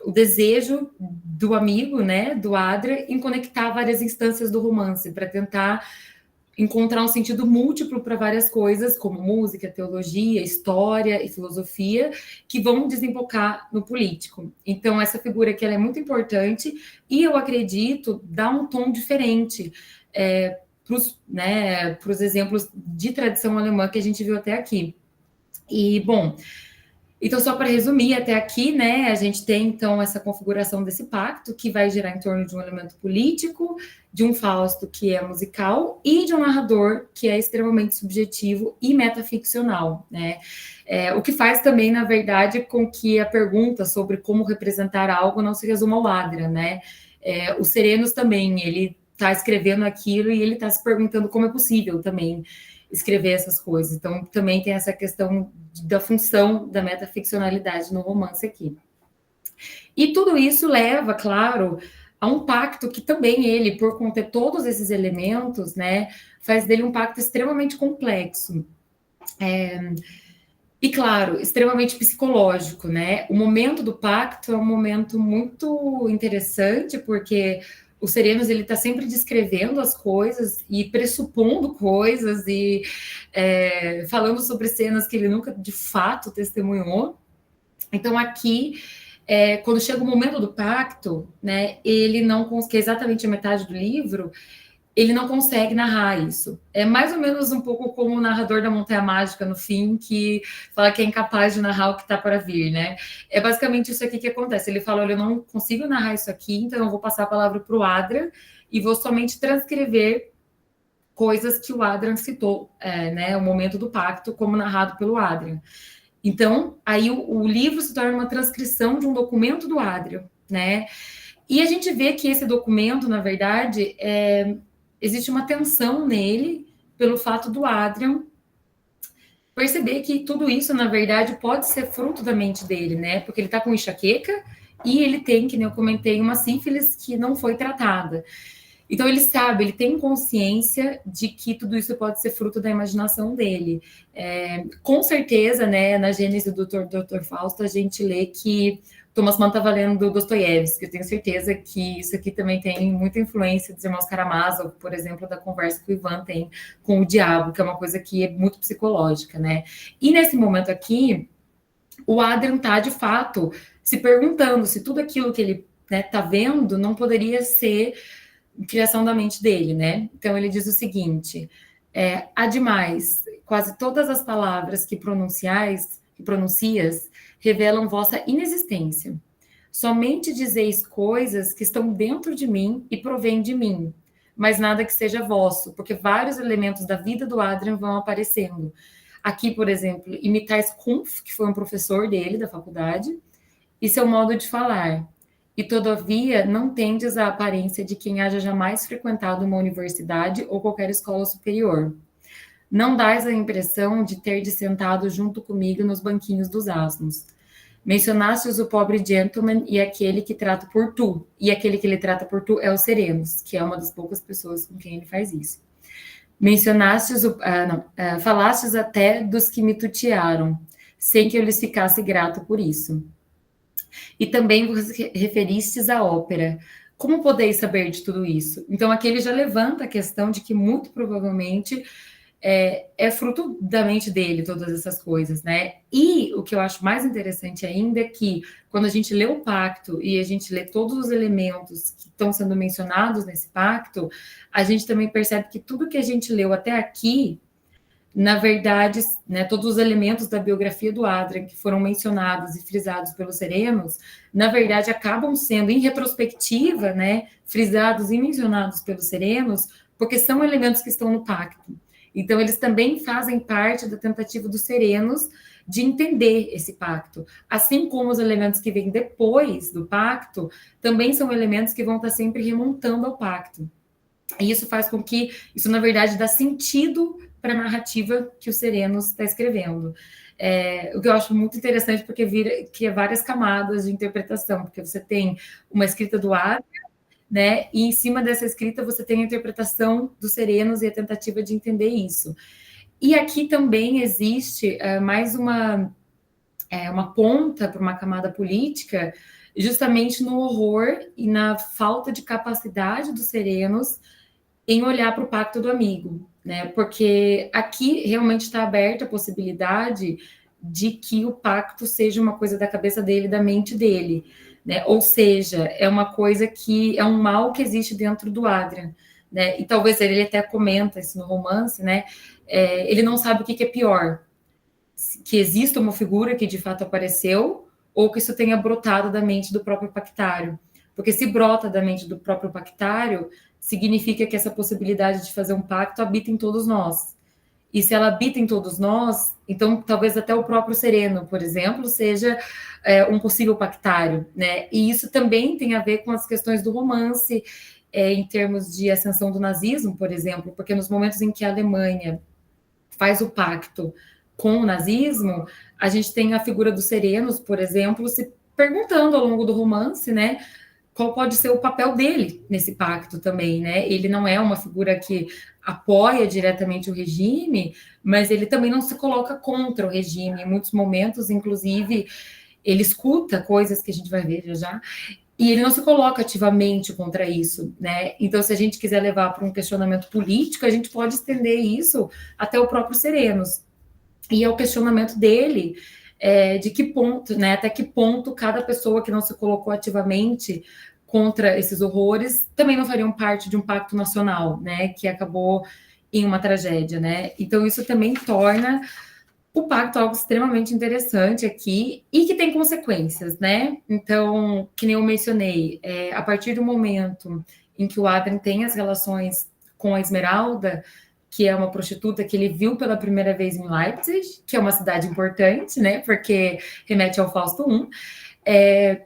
o desejo do amigo, né, do Adria, em conectar várias instâncias do romance, para tentar encontrar um sentido múltiplo para várias coisas, como música, teologia, história e filosofia, que vão desembocar no político. Então, essa figura aqui ela é muito importante e, eu acredito, dá um tom diferente para os exemplos de tradição alemã que a gente viu até aqui. E, bom, então, só para resumir, até aqui, né, a gente tem, então, essa configuração desse pacto, que vai girar em torno de um elemento político, de um Fausto que é musical, e de um narrador que é extremamente subjetivo e metaficcional, né? O que faz também, na verdade, com que a pergunta sobre como representar algo não se resuma ao Adrian, né? O Serenos também, ele está escrevendo aquilo e ele está se perguntando como é possível também escrever essas coisas. Então, também tem essa questão da função da metaficcionalidade no romance aqui. E tudo isso leva, claro, a um pacto que também ele, por conter todos esses elementos, né, faz dele um pacto extremamente complexo. E, claro, extremamente psicológico, né? O momento do pacto é um momento muito interessante, porque o Serenos ele está sempre descrevendo as coisas e pressupondo coisas e falando sobre cenas que ele nunca de fato testemunhou. Então aqui, quando chega o momento do pacto, né, ele não consegue, exatamente a metade do livro, ele não consegue narrar isso. É mais ou menos um pouco como o narrador da Montanha Mágica no fim, que fala que é incapaz de narrar o que está para vir, né? É basicamente isso aqui que acontece. Ele fala, olha, eu não consigo narrar isso aqui, então eu vou passar a palavra para o Adrian e vou somente transcrever coisas que o Adrian citou, né? O momento do pacto, como narrado pelo Adrian. Então, aí o livro se torna uma transcrição de um documento do Adrian, né? E a gente vê que esse documento, na verdade, existe uma tensão nele pelo fato do Adrian perceber que tudo isso, na verdade, pode ser fruto da mente dele, né? Porque ele está com enxaqueca e ele tem, que nem eu comentei, uma sífilis que não foi tratada. Então ele sabe, ele tem consciência de que tudo isso pode ser fruto da imaginação dele. Com certeza, né, na Gênese do Dr. Fausto, a gente lê que Thomas Mann estava lendo Dostoiévski. Eu tenho certeza que isso aqui também tem muita influência dos irmãos Karamazov, por exemplo, da conversa que o Ivan tem com o diabo, que é uma coisa que é muito psicológica, né? E nesse momento aqui, o Adrian está, de fato, se perguntando se tudo aquilo que ele está vendo não poderia ser criação da mente dele, né? Então ele diz o seguinte: ademais, quase todas as palavras que pronuncias revelam vossa inexistência. Somente dizeis coisas que estão dentro de mim e provêm de mim, mas nada que seja vosso, porque vários elementos da vida do Adrian vão aparecendo. Aqui, por exemplo, imitais Kumpf, que foi um professor dele da faculdade, e seu modo de falar. E, todavia, não tendes a aparência de quem haja jamais frequentado uma universidade ou qualquer escola superior. Não dás a impressão de ter sentado junto comigo nos banquinhos dos asnos. Mencionastes o pobre gentleman e aquele que trata por tu. E aquele que ele trata por tu é o Serenos, que é uma das poucas pessoas com quem ele faz isso. Mencionastes, falastes até dos que me tutearam, sem que eu lhes ficasse grato por isso. E também vos referistes à ópera. Como podeis saber de tudo isso? Então, aqui ele já levanta a questão de que, muito provavelmente, é fruto da mente dele, todas essas coisas, né? E o que eu acho mais interessante ainda é que, quando a gente lê o pacto e a gente lê todos os elementos que estão sendo mencionados nesse pacto, a gente também percebe que tudo que a gente leu até aqui, na verdade, né, todos os elementos da biografia do Adrian que foram mencionados e frisados pelos serenos, na verdade, acabam sendo, em retrospectiva, né, frisados e mencionados pelos serenos, porque são elementos que estão no pacto. Então, eles também fazem parte da tentativa dos serenos de entender esse pacto. Assim como os elementos que vêm depois do pacto, também são elementos que vão estar sempre remontando ao pacto. E isso faz com que, isso na verdade dá sentido para a narrativa que o Serenos está escrevendo. O que eu acho muito interessante, porque cria várias camadas de interpretação, porque você tem uma escrita do Adrian, né? E em cima dessa escrita você tem a interpretação dos serenos e a tentativa de entender isso. E aqui também existe mais uma ponta para uma camada política, justamente no horror e na falta de capacidade dos serenos em olhar para o pacto do amigo, né? Porque aqui realmente está aberta a possibilidade de que o pacto seja uma coisa da cabeça dele, da mente dele, né? Ou seja, é uma coisa que é um mal que existe dentro do Adrian, né? E talvez ele até comenta isso no romance, né? Ele não sabe o que é pior, que exista uma figura que de fato apareceu ou que isso tenha brotado da mente do próprio pactário. Porque se brota da mente do próprio pactário, significa que essa possibilidade de fazer um pacto habita em todos nós. E se ela habita em todos nós, então talvez até o próprio Sereno, por exemplo, seja um possível pactário, né? E isso também tem a ver com as questões do romance, em termos de ascensão do nazismo, por exemplo, porque nos momentos em que a Alemanha faz o pacto com o nazismo, a gente tem a figura dos serenos, por exemplo, se perguntando ao longo do romance, né, qual pode ser o papel dele nesse pacto também, né? Ele não é uma figura que apoia diretamente o regime, mas ele também não se coloca contra o regime. Em muitos momentos, inclusive, ele escuta coisas que a gente vai ver já, e ele não se coloca ativamente contra isso, né? Então, se a gente quiser levar para um questionamento político, a gente pode estender isso até o próprio Serenos. E é o questionamento dele de que ponto, né? Até que ponto cada pessoa que não se colocou ativamente contra esses horrores também não fariam parte de um pacto nacional, né? Que acabou em uma tragédia, né? Então, isso também torna o pacto é algo extremamente interessante aqui e que tem consequências, né? Então, que nem eu mencionei, a partir do momento em que o Adrien tem as relações com a Esmeralda, que é uma prostituta que ele viu pela primeira vez em Leipzig, que é uma cidade importante, né? Porque remete ao Fausto I.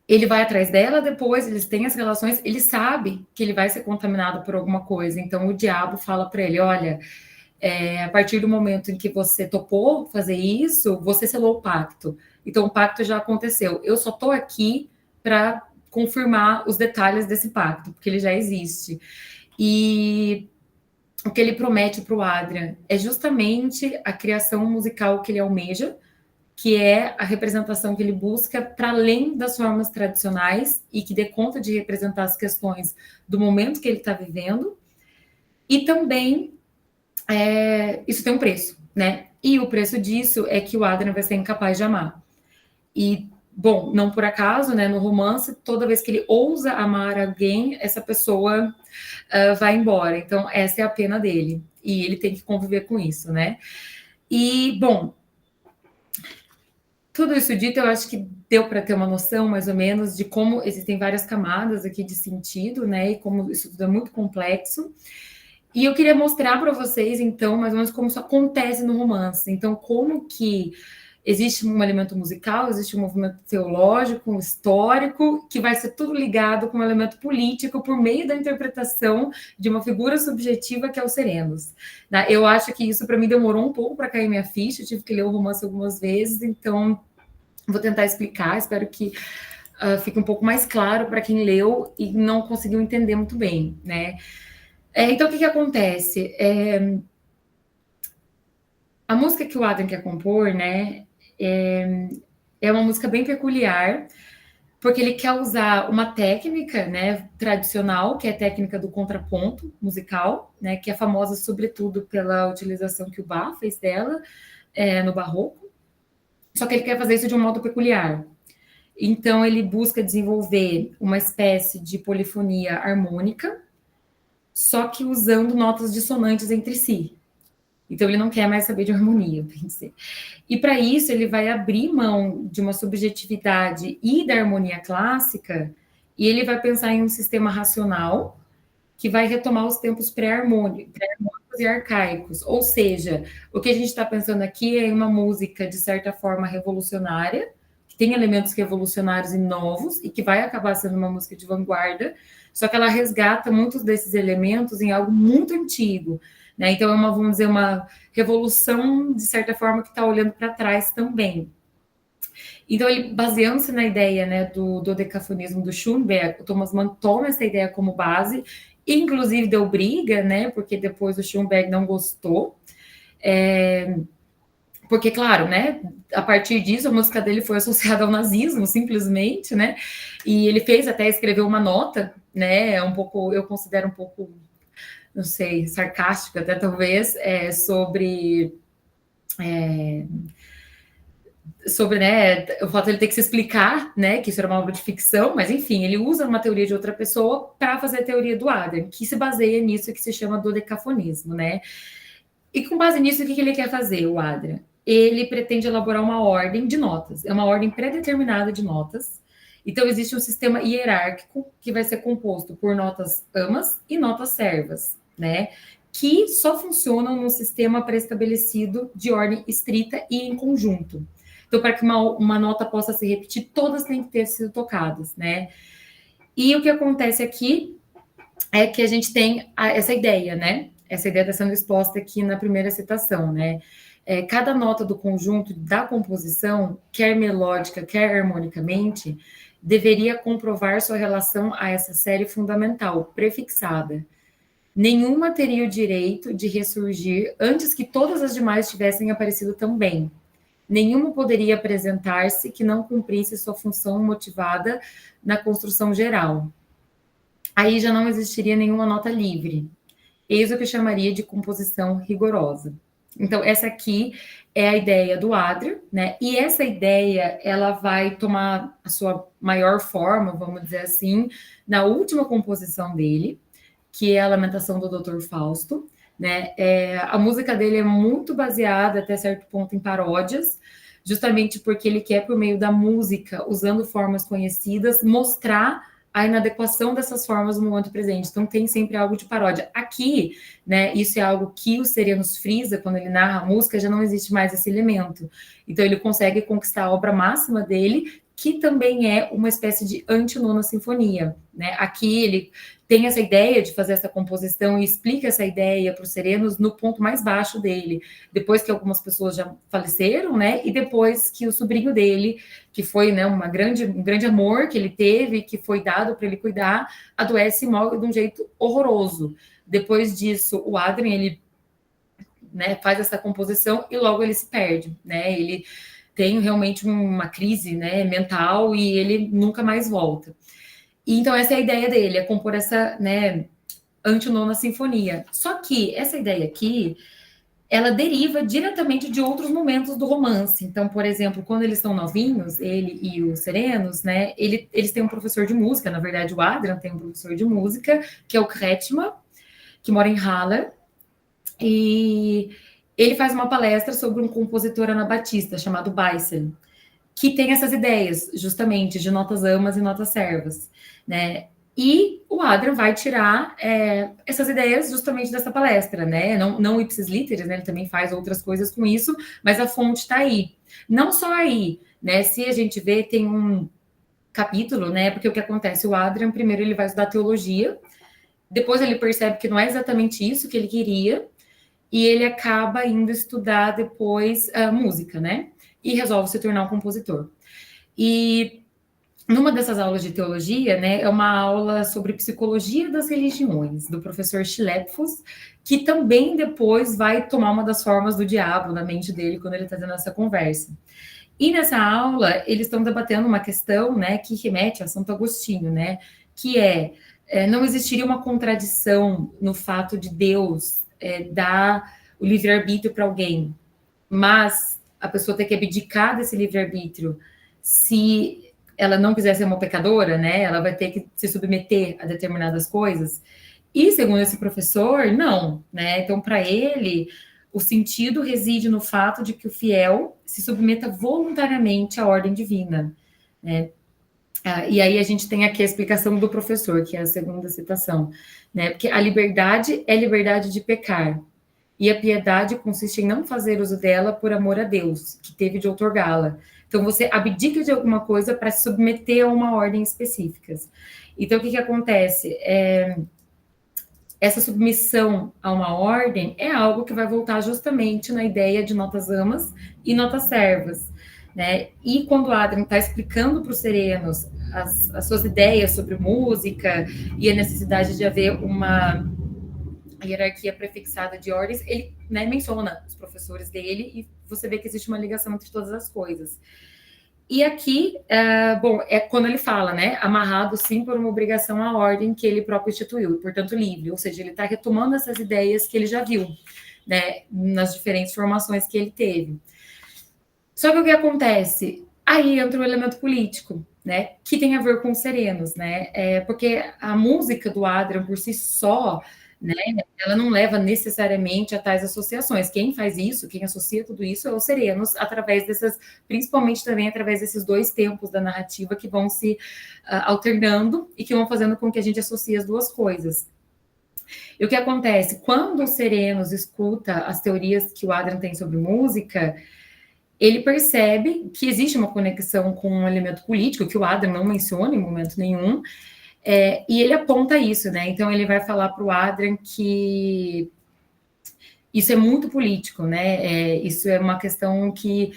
Ele vai atrás dela, depois eles têm as relações, ele sabe que ele vai ser contaminado por alguma coisa. Então, o diabo fala para ele, olha... a partir do momento em que você topou fazer isso, você selou o pacto. Então, o pacto já aconteceu. Eu só estou aqui para confirmar os detalhes desse pacto, porque ele já existe. E o que ele promete para o Adrian é justamente a criação musical que ele almeja, que é a representação que ele busca para além das formas tradicionais e que dê conta de representar as questões do momento que ele está vivendo. E também isso tem um preço, né? E o preço disso é que o Adrian vai ser incapaz de amar. E, bom, não por acaso, né? No romance, toda vez que ele ousa amar alguém, essa pessoa vai embora. Então, essa é a pena dele. E ele tem que conviver com isso, né? E, bom, tudo isso dito, eu acho que deu para ter uma noção, mais ou menos, de como existem várias camadas aqui de sentido, né? E como isso tudo é muito complexo. E eu queria mostrar para vocês, então, mais ou menos como isso acontece no romance. Então, como que existe um elemento musical, existe um movimento teológico, um histórico, que vai ser tudo ligado com um elemento político por meio da interpretação de uma figura subjetiva que é o Serenos. Eu acho que isso, para mim, demorou um pouco para cair minha ficha, eu tive que ler o romance algumas vezes, então vou tentar explicar, espero que fique um pouco mais claro para quem leu e não conseguiu entender muito bem, né? Então, o que acontece? A música que o Adrian quer compor, né, é uma música bem peculiar, porque ele quer usar uma técnica, né, tradicional, que é a técnica do contraponto musical, né, que é famosa sobretudo pela utilização que o Bach fez dela no Barroco, só que ele quer fazer isso de um modo peculiar. Então, ele busca desenvolver uma espécie de polifonia harmônica, só que usando notas dissonantes entre si. Então, ele não quer mais saber de harmonia, bem dizer. E para isso, ele vai abrir mão de uma subjetividade e da harmonia clássica, e ele vai pensar em um sistema racional que vai retomar os tempos pré-harmônicos e arcaicos. Ou seja, o que a gente está pensando aqui é uma música, de certa forma, revolucionária, que tem elementos revolucionários e novos, e que vai acabar sendo uma música de vanguarda, só que ela resgata muitos desses elementos em algo muito antigo. Né? Então, é vamos dizer, uma revolução, de certa forma, que está olhando para trás também. Então, ele, baseando-se na ideia, né, do dodecafonismo do Schoenberg, o Thomas Mann toma essa ideia como base, inclusive deu briga, né, porque depois o Schoenberg não gostou, porque, claro, né, a partir disso, a música dele foi associada ao nazismo, simplesmente, né, e ele fez até escrever uma nota, né, um pouco, eu considero um pouco, não sei, sarcástica até talvez, sobre, né, o fato de ele ter que se explicar, né, que isso era uma obra de ficção, mas enfim, ele usa uma teoria de outra pessoa para fazer a teoria do Adler, que se baseia nisso, que se chama dodecafonismo, né. E com base nisso, o que ele quer fazer, o Adler? Ele pretende elaborar uma ordem de notas, é uma ordem pré-determinada de notas. Então, existe um sistema hierárquico que vai ser composto por notas amas e notas servas, né? Que só funcionam num sistema pré-estabelecido de ordem estrita e em conjunto. Então, para que uma nota possa se repetir, todas têm que ter sido tocadas, né? E o que acontece aqui é que a gente tem essa ideia, né? Essa ideia está sendo exposta aqui na primeira citação, né? Cada nota do conjunto da composição, quer melódica, quer harmonicamente, deveria comprovar sua relação a essa série fundamental, prefixada. Nenhuma teria o direito de ressurgir antes que todas as demais tivessem aparecido também. Nenhuma poderia apresentar-se que não cumprisse sua função motivada na construção geral. Aí já não existiria nenhuma nota livre. Eis o que eu chamaria de composição rigorosa. Então, essa aqui é a ideia do Adler, né? E essa ideia, ela vai tomar a sua maior forma, vamos dizer assim, na última composição dele, que é a Lamentação do Dr. Fausto, né? A música dele é muito baseada, até certo ponto, em paródias, justamente porque ele quer, por meio da música, usando formas conhecidas, mostrar a inadequação dessas formas no momento presente. Então, tem sempre algo de paródia. Aqui, né, isso é algo que o Serenos frisa, quando ele narra a música, já não existe mais esse elemento. Então, ele consegue conquistar a obra máxima dele, que também é uma espécie de antinona sinfonia, né? Aqui ele tem essa ideia de fazer essa composição e explica essa ideia para os Serenos no ponto mais baixo dele, depois que algumas pessoas já faleceram, né? E depois que o sobrinho dele, que foi, né, um grande amor que ele teve, que foi dado para ele cuidar, adoece e morre de um jeito horroroso. Depois disso, o Adrien, ele, né, faz essa composição e logo ele se perde, né? Ele tem realmente uma crise, né, mental e ele nunca mais volta. E, então, essa é a ideia dele, é compor essa, né, antinona sinfonia. Só que essa ideia aqui, ela deriva diretamente de outros momentos do romance. Então, por exemplo, quando eles são novinhos, ele e os Serenos, né, eles têm um professor de música, na verdade o Adrian tem um professor de música, que é o Kretschmann, que mora em Halle, e ele faz uma palestra sobre um compositor anabatista chamado Beissel, que tem essas ideias, justamente, de notas amas e notas servas, né? E o Adrian vai tirar essas ideias justamente dessa palestra, né? Não ipsis literis, né? Ele também faz outras coisas com isso, mas a fonte está aí. Não só aí, né? Se a gente vê, tem um capítulo, né? Porque o que acontece? O Adrian, primeiro, ele vai estudar teologia, depois ele percebe que não é exatamente isso que ele queria, e ele acaba indo estudar depois música, né? E resolve se tornar um compositor. E numa dessas aulas de teologia, né, é uma aula sobre psicologia das religiões, do professor Schlepfus, que também depois vai tomar uma das formas do diabo na mente dele quando ele está tendo essa conversa. E nessa aula, eles estão debatendo uma questão, né, que remete a Santo Agostinho, né, que não existiria uma contradição no fato de Deus dar o livre-arbítrio para alguém, mas a pessoa ter que abdicar desse livre-arbítrio se ela não quiser ser uma pecadora, né? Ela vai ter que se submeter a determinadas coisas. E, segundo esse professor, não, né? Então, para ele, o sentido reside no fato de que o fiel se submeta voluntariamente à ordem divina, né? E aí a gente tem aqui a explicação do professor, que é a segunda citação, né? Porque a liberdade é liberdade de pecar, e a piedade consiste em não fazer uso dela por amor a Deus, que teve de outorgá-la. Então, você abdica de alguma coisa para se submeter a uma ordem específica. Então, o que acontece? Essa submissão a uma ordem é algo que vai voltar justamente na ideia de notas amas e notas servas, né? E quando o Adrian está explicando para os serenos as suas ideias sobre música e a necessidade de haver uma hierarquia prefixada de ordens, ele, né, menciona os professores dele e você vê que existe uma ligação entre todas as coisas. E aqui, quando ele fala, né, amarrado sim por uma obrigação à ordem que ele próprio instituiu, portanto livre, ou seja, ele está retomando essas ideias que ele já viu, né, nas diferentes formações que ele teve. Só que o que acontece? Aí entra o elemento político, né, que tem a ver com os serenos, né, porque a música do Adrian por si só, né, ela não leva necessariamente a tais associações. Quem faz isso, quem associa tudo isso é os serenos, através dessas, principalmente também através desses dois tempos da narrativa que vão se alternando e que vão fazendo com que a gente associe as duas coisas. E o que acontece? Quando os serenos escuta as teorias que o Adrian tem sobre música, ele percebe que existe uma conexão com um elemento político, que o Adrian não menciona em momento nenhum, e ele aponta isso, né? Então, ele vai falar para o Adrian que isso é muito político, né? Isso é uma questão que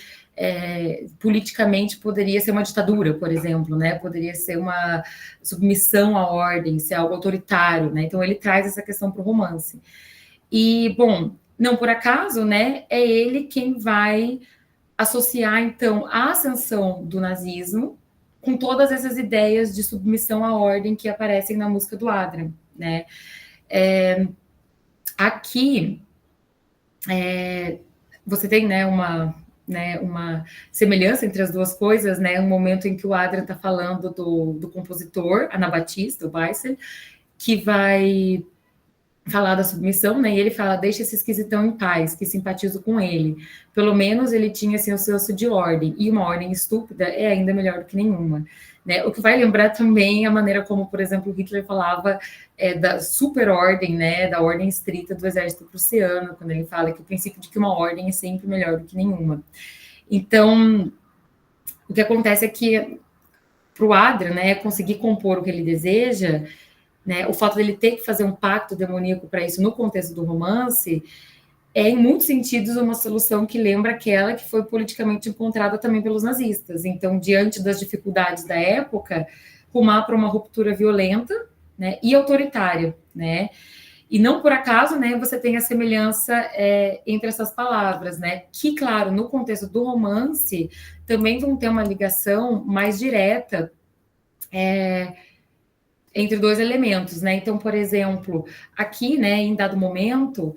politicamente poderia ser uma ditadura, por exemplo, né? Poderia ser uma submissão à ordem, ser algo autoritário, né? Então, ele traz essa questão para o romance. E, bom, não por acaso, né? É ele quem vai associar, então, a ascensão do nazismo com todas essas ideias de submissão à ordem que aparecem na música do Adrian, né? Aqui, você tem, né, uma semelhança entre as duas coisas, né? Um momento em que o Adrian está falando do compositor Anabaptista, o Weissel, que vai falar da submissão, né? E ele fala, deixa esse esquisitão em paz, que simpatizo com ele. Pelo menos ele tinha, assim, o senso de ordem, e uma ordem estúpida é ainda melhor do que nenhuma, né? O que vai lembrar também a maneira como, por exemplo, Hitler falava da superordem, né? Da ordem estrita do exército prussiano, quando ele fala que o princípio de que uma ordem é sempre melhor do que nenhuma. Então, o que acontece é que para o Adrian, né, conseguir compor o que ele deseja, né, o fato dele ter que fazer um pacto demoníaco para isso no contexto do romance é, em muitos sentidos, uma solução que lembra aquela que foi politicamente encontrada também pelos nazistas. Então, diante das dificuldades da época, rumar para uma ruptura violenta, né, e autoritária, né? E não por acaso, né, você tem a semelhança entre essas palavras, né? Que, claro, no contexto do romance, também vão ter uma ligação mais direta entre dois elementos, né? Então, por exemplo, aqui, né, em dado momento,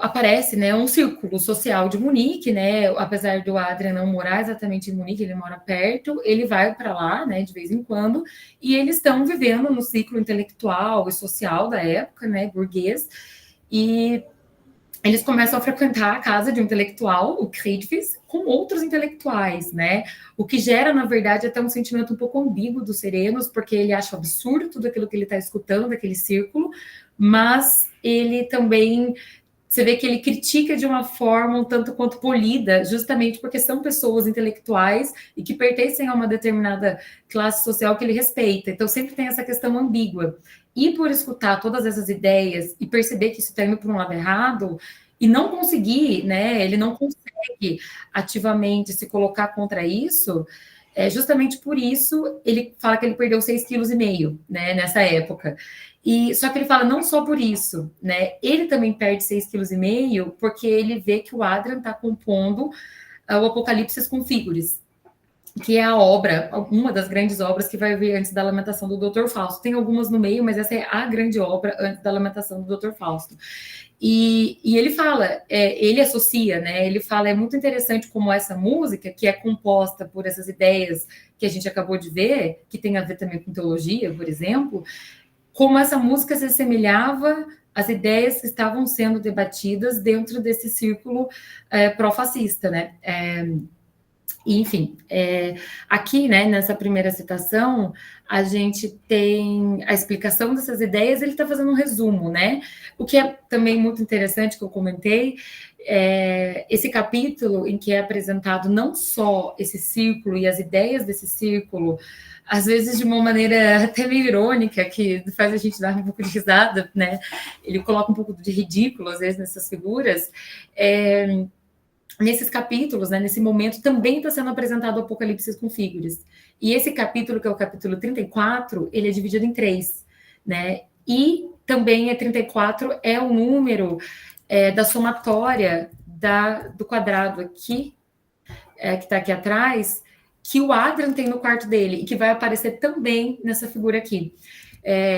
aparece, né, um círculo social de Munique, né? Apesar do Adrian não morar exatamente em Munique, ele mora perto, ele vai para lá, né, de vez em quando, e eles estão vivendo no ciclo intelectual e social da época, né, burguês, e eles começam a frequentar a casa de um intelectual, o Kridvis, com outros intelectuais, né? O que gera, na verdade, até um sentimento um pouco ambíguo dos serenos, porque ele acha absurdo tudo aquilo que ele está escutando daquele círculo, mas ele também, você vê que ele critica de uma forma um tanto quanto polida, justamente porque são pessoas intelectuais e que pertencem a uma determinada classe social que ele respeita. Então, sempre tem essa questão ambígua. E por escutar todas essas ideias e perceber que isso está indo para um lado errado e não conseguir, né? Ele não consegue ativamente se colocar contra isso. Justamente por isso, ele fala que ele perdeu 6,5 kg, né, nessa época. Só que ele fala não só por isso, né? Ele também perde 6,5 kg porque ele vê que o Adrian está compondo o Apocalipse com Figures, que é a obra, uma das grandes obras que vai vir antes da Lamentação do Dr. Fausto. Tem algumas no meio, mas essa é a grande obra antes da Lamentação do Dr. Fausto. E ele fala, ele associa, né? Ele fala, é muito interessante como essa música, que é composta por essas ideias que a gente acabou de ver, que tem a ver também com teologia, por exemplo, como essa música se assemelhava às ideias que estavam sendo debatidas dentro desse círculo pró-fascista, né? Enfim, aqui, né, nessa primeira citação, a gente tem a explicação dessas ideias, ele está fazendo um resumo, né? O que é também muito interessante, que eu comentei, esse capítulo em que é apresentado não só esse círculo e as ideias desse círculo, às vezes de uma maneira até meio irônica, que faz a gente dar um pouco de risada, né? Ele coloca um pouco de ridículo, às vezes, nessas figuras. Nesses capítulos, né, nesse momento, também está sendo apresentado o Apocalipse com Figures. E esse capítulo, que é o capítulo 34, ele é dividido em 3, né? E também 34 é o número da somatória do quadrado aqui, que está aqui atrás, que o Adrian tem no quarto dele, e que vai aparecer também nessa figura aqui.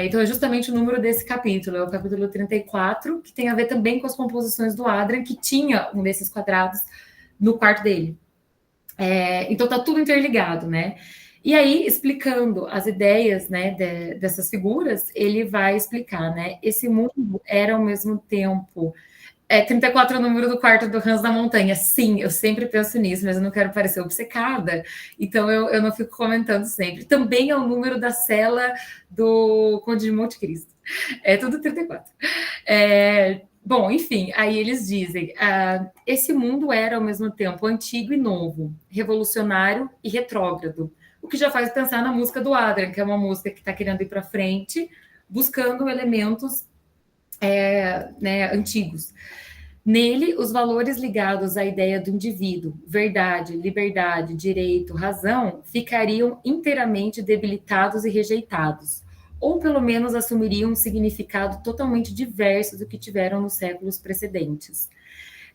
Então, é justamente o número desse capítulo, é o capítulo 34, que tem a ver também com as composições do Adrian, que tinha um desses quadrados no quarto dele. Então, tá tudo interligado, né? E aí, explicando as ideias, né, dessas figuras, ele vai explicar, né? Esse mundo era, ao mesmo tempo... 34 é o número do quarto do Hans da Montanha. Sim, eu sempre penso nisso, mas eu não quero parecer obcecada, então eu não fico comentando sempre. Também é o número da cela do Conde de Monte Cristo. É tudo 34. Bom, enfim, aí eles dizem, esse mundo era ao mesmo tempo antigo e novo, revolucionário e retrógrado, o que já faz pensar na música do Adrian, que é uma música que está querendo ir para frente, buscando elementos né, antigos. Nele, os valores ligados à ideia do indivíduo, verdade, liberdade, direito, razão, ficariam inteiramente debilitados e rejeitados, ou pelo menos assumiriam um significado totalmente diverso do que tiveram nos séculos precedentes.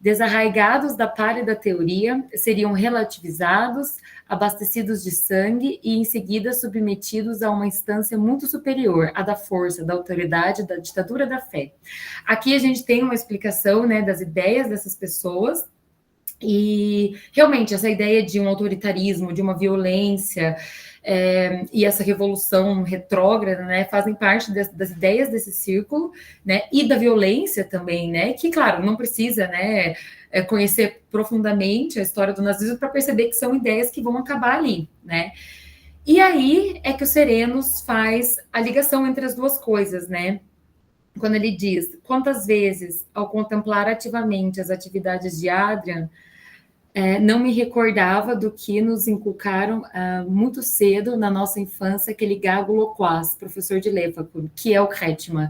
Desarraigados da pálida teoria, seriam relativizados, abastecidos de sangue e, em seguida, submetidos a uma instância muito superior, a da força, da autoridade, da ditadura da fé. Aqui a gente tem uma explicação, né, das ideias dessas pessoas, e realmente essa ideia de um autoritarismo, de uma violência, e essa revolução retrógrada, né, fazem parte das ideias desse círculo, né, e da violência também, né, que, claro, não precisa, né, conhecer profundamente a história do nazismo para perceber que são ideias que vão acabar ali, né. E aí é que o Serenos faz a ligação entre as duas coisas, né, quando ele diz, quantas vezes, ao contemplar ativamente as atividades de Adrian, não me recordava do que nos inculcaram muito cedo na nossa infância, aquele gago loquaz, professor de Levaco, que é o Kretschmann,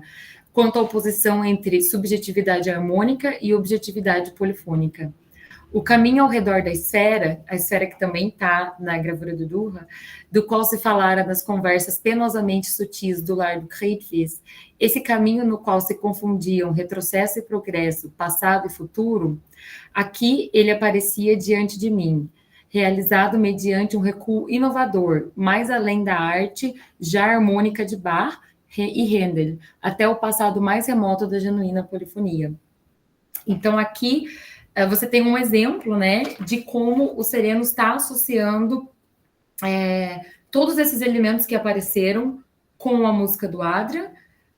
quanto à oposição entre subjetividade harmônica e objetividade polifônica. O caminho ao redor da esfera, a esfera que também está na gravura do Durra, do qual se falara nas conversas penosamente sutis do lar do Kreitvis, esse caminho no qual se confundiam retrocesso e progresso, passado e futuro, aqui ele aparecia diante de mim, realizado mediante um recuo inovador, mais além da arte já harmônica de Bach e Handel, até o passado mais remoto da genuína polifonia. Então, aqui você tem um exemplo, né, de como o Sereno está associando todos esses elementos que apareceram com a música do Adrian,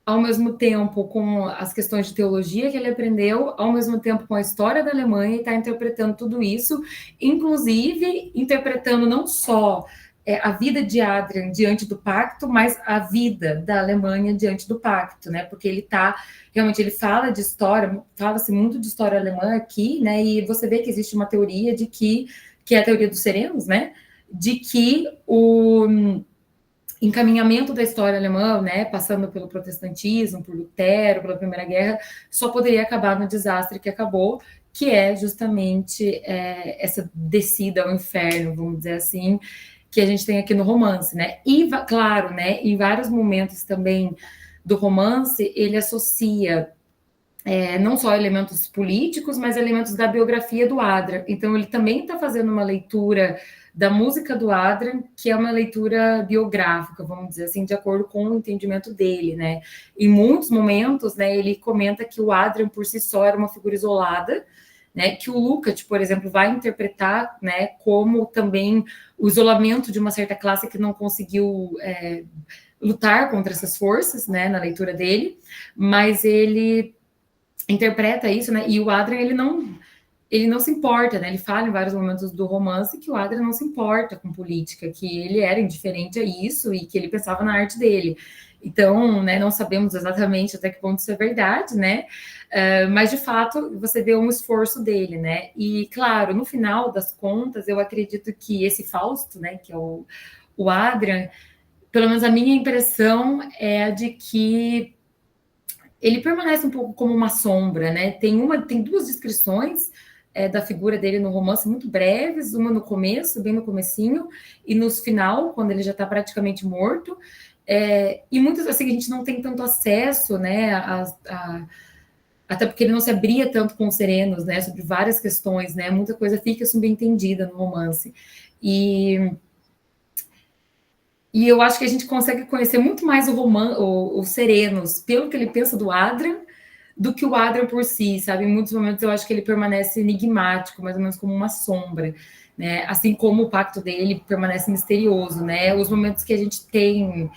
ao mesmo tempo com as questões de teologia que ele aprendeu, ao mesmo tempo com a história da Alemanha, e está interpretando tudo isso, inclusive interpretando não só a vida de Adrian diante do pacto, mas a vida da Alemanha diante do pacto, né? Porque ele realmente ele fala de história, fala-se muito de história alemã aqui, né? E você vê que existe uma teoria de que é a teoria dos serenos, né? De que o encaminhamento da história alemã, né, passando pelo protestantismo, por Lutero, pela Primeira Guerra, só poderia acabar no desastre que acabou, que é justamente essa descida ao inferno, vamos dizer assim, que a gente tem aqui no romance, né? E, claro, né, em vários momentos também do romance, ele associa não só elementos políticos, mas elementos da biografia do Adrian. Então, ele também está fazendo uma leitura da música do Adrian, que é uma leitura biográfica, vamos dizer assim, de acordo com o entendimento dele, né? Em muitos momentos, né, ele comenta que o Adrian, por si só, era uma figura isolada, né, que o Lukács, por exemplo, vai interpretar, né, como também o isolamento de uma certa classe que não conseguiu lutar contra essas forças, né, na leitura dele, mas ele interpreta isso, né, e o Adrian, ele não se importa, né, ele fala em vários momentos do romance que o Adrian não se importa com política, que ele era indiferente a isso e que ele pensava na arte dele. Então, né, não sabemos exatamente até que ponto isso é verdade, né? Mas, de fato, você vê um esforço dele, né? E, claro, no final das contas, eu acredito que esse Fausto, né, que é o Adrian, pelo menos a minha impressão é a de que ele permanece um pouco como uma sombra, né? Tem duas descrições da figura dele no romance muito breves, uma no começo, bem no comecinho, e no final, quando ele já está praticamente morto. E muitas assim a gente não tem tanto acesso, né? Até porque ele não se abria tanto com os serenos, né? Sobre várias questões, né? Muita coisa fica subentendida no romance. E eu acho que a gente consegue conhecer muito mais os Serenos pelo que ele pensa do Adrian do que o Adrian por si, sabe? Em muitos momentos eu acho que ele permanece enigmático, mais ou menos como uma sombra, né? Assim como o pacto dele permanece misterioso, né? Os momentos que a gente tem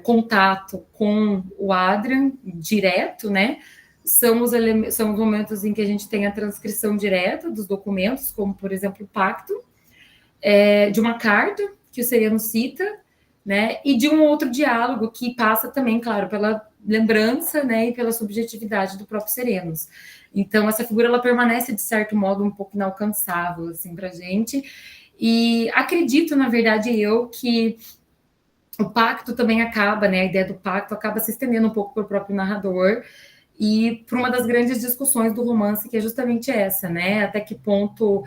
contato com o Adrian direto, né? São os momentos em que a gente tem a transcrição direta dos documentos, como, por exemplo, o pacto, de uma carta que o Sereno cita, né, e de um outro diálogo que passa também, claro, pela lembrança, né, e pela subjetividade do próprio Serenos. Então, essa figura, ela permanece, de certo modo, um pouco inalcançável, assim, para a gente, e acredito, na verdade, que o pacto também acaba, né, a ideia do pacto acaba se estendendo um pouco para o próprio narrador, e para uma das grandes discussões do romance, que é justamente essa, né, até que ponto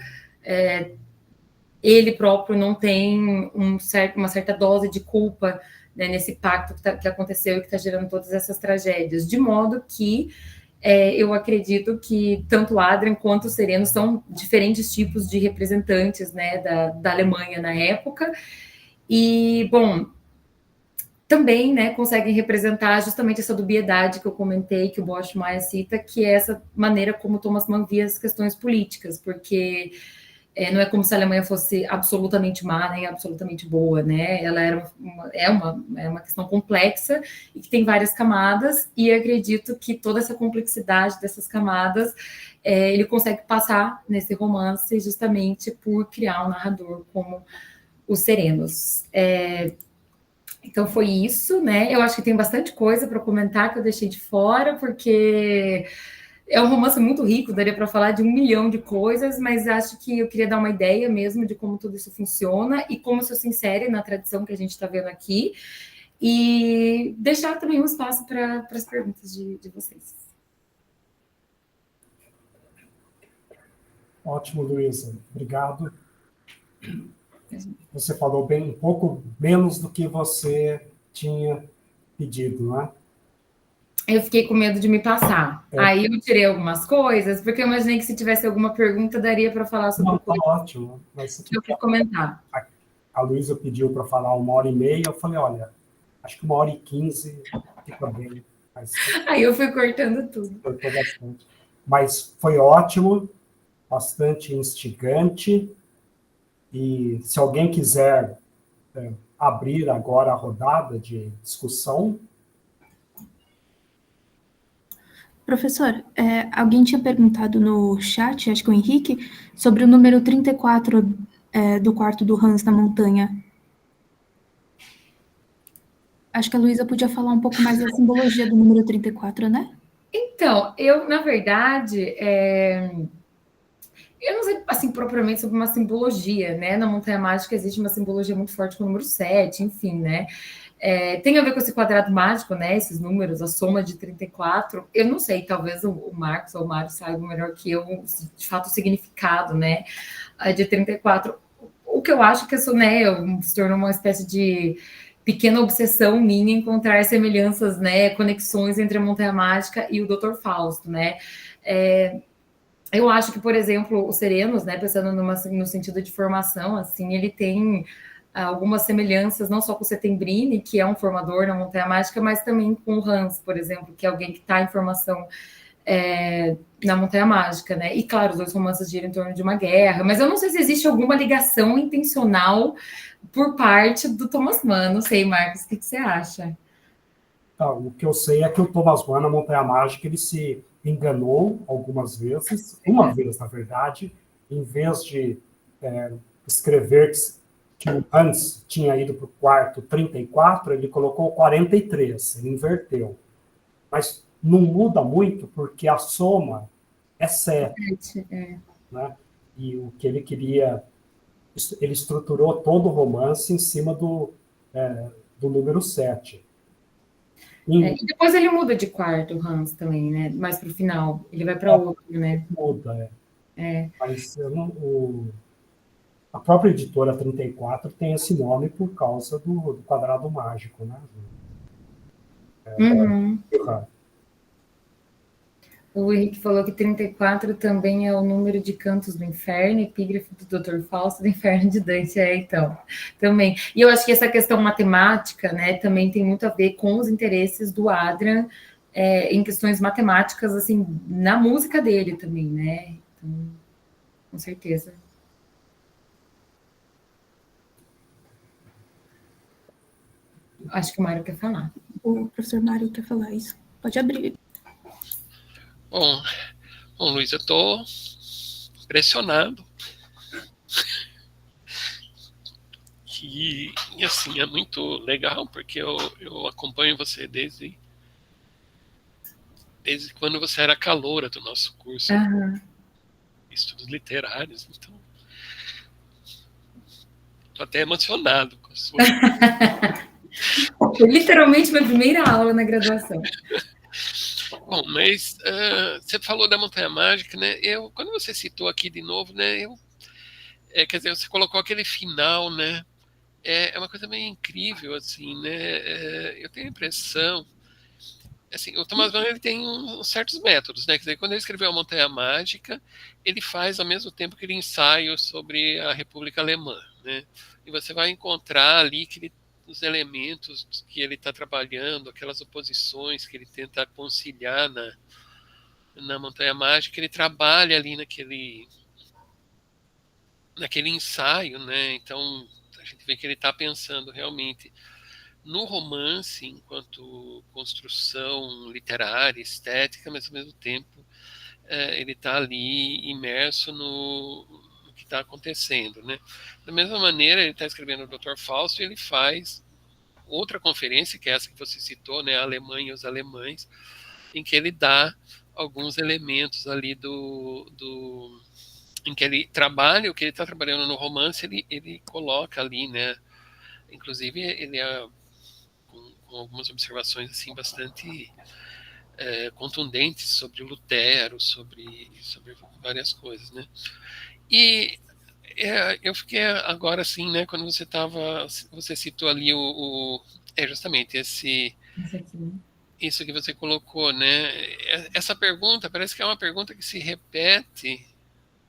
ele próprio não tem uma certa dose de culpa, né, nesse pacto que aconteceu e que está gerando todas essas tragédias, de modo que eu acredito que tanto o Adrian quanto o Sereno são diferentes tipos de representantes, né, da Alemanha na época, e, bom, também, né, conseguem representar justamente essa dubiedade que eu comentei, que o Bosch Maia cita, que é essa maneira como Thomas Mann via as questões políticas, porque não é como se a Alemanha fosse absolutamente má nem absolutamente boa, né? Ela é uma questão complexa e que tem várias camadas, e acredito que toda essa complexidade dessas camadas ele consegue passar nesse romance justamente por criar um narrador como os Serenos. Então foi isso, né? Eu acho que tem bastante coisa para comentar que eu deixei de fora, porque é um romance muito rico, daria para falar de 1 milhão de coisas, mas acho que eu queria dar uma ideia mesmo de como tudo isso funciona e como isso se insere na tradição que a gente está vendo aqui, e deixar também um espaço para as perguntas de vocês.
Ótimo, Luísa. Obrigado. Você falou bem, um pouco menos do que você tinha pedido, não é?
Eu fiquei com medo de me passar. Aí eu tirei algumas coisas, porque eu imaginei que se tivesse alguma pergunta, daria para falar sobre o
coisa. Ótimo. Mas
eu quero comentar.
A Luísa pediu para falar 1h30, eu falei, olha, acho que 1h15 fica bem. Mas...
Aí eu fui cortando tudo.
Cortou bastante. Mas foi ótimo, bastante instigante. E se alguém quiser abrir agora a rodada de discussão.
Professor, alguém tinha perguntado no chat, acho que o Henrique, sobre o número 34 do quarto do Hans na montanha. Acho que a Luísa podia falar um pouco mais da simbologia do número 34, né?
Então, na verdade, eu não sei, assim, propriamente sobre uma simbologia, né? Na Montanha Mágica existe uma simbologia muito forte com o número 7, enfim, né? Tem a ver com esse quadrado mágico, né? Esses números, a soma de 34. Eu não sei, talvez o Marcos ou o Mário saibam melhor que eu, de fato, o significado, né? De 34. o que eu acho que isso, né, se tornou uma espécie de pequena obsessão minha encontrar semelhanças, né, conexões entre a Montanha Mágica e o Dr. Fausto, né? Eu acho que, por exemplo, o Serenos, né, pensando no sentido de formação, assim, ele tem algumas semelhanças, não só com o Settembrini, que é um formador na Montanha Mágica, mas também com o Hans, por exemplo, que é alguém que está em formação na Montanha Mágica, né? E, claro, os dois romances giram em torno de uma guerra, mas eu não sei se existe alguma ligação intencional por parte do Thomas Mann. Não sei, Marcos, o que você acha?
O que eu sei é que o Thomas Mann, na Montanha Mágica, ele se enganou algumas vezes, uma vez, na verdade, em vez de escrever que o Hans tinha ido para o quarto 34, ele colocou 43, ele inverteu. Mas não muda muito, porque a soma é 7. Né? E o que ele queria, ele estruturou todo o romance em cima do número 7.
E depois ele muda de quarto, o Hans também, né? Mais para o final. Ele vai para outro, né?
Muda, Mas a própria editora 34 tem esse nome por causa do quadrado mágico, né?
O Henrique falou que 34 também é o número de cantos do inferno, epígrafe do Dr. Fausto do Inferno de Dante. Então, também. E eu acho que essa questão matemática, né, também tem muito a ver com os interesses do Adrian em questões matemáticas, assim, na música dele também, né? Então, com certeza. Acho que o Mário quer falar.
O professor Mário quer falar isso. Pode abrir.
Bom, Luiz, eu estou impressionado. E assim, é muito legal, porque eu acompanho você desde quando você era caloura do nosso curso de estudos literários. Então, estou até emocionado com a sua...
Foi literalmente minha primeira aula na graduação.
Bom, mas você falou da Montanha Mágica, né? Quando você citou aqui de novo, né? Quer dizer, você colocou aquele final, né? É uma coisa meio incrível, assim, né? Eu tenho a impressão, assim, o Thomas Mann, ele tem certos métodos, né? Quer dizer, quando ele escreveu a Montanha Mágica, ele faz ao mesmo tempo que ele ensaia sobre a República Alemã, né? E você vai encontrar ali os elementos que ele está trabalhando, aquelas oposições que ele tenta conciliar na Montanha Mágica, ele trabalha ali naquele ensaio, né? Então a gente vê que ele está pensando realmente no romance enquanto construção literária, estética, mas ao mesmo tempo ele está ali imerso no que está acontecendo, né? Da mesma maneira, ele está escrevendo o Dr. Fausto e ele faz outra conferência, que é essa que você citou, né, a Alemanha e os Alemães, em que ele dá alguns elementos ali em que ele trabalha, o que ele está trabalhando no romance, ele coloca ali, né, inclusive ele com algumas observações assim bastante contundentes sobre o Lutero, sobre várias coisas, né, e eu fiquei agora assim, né, quando você citou ali justamente isso que você colocou, né? Essa pergunta parece que é uma pergunta que se repete,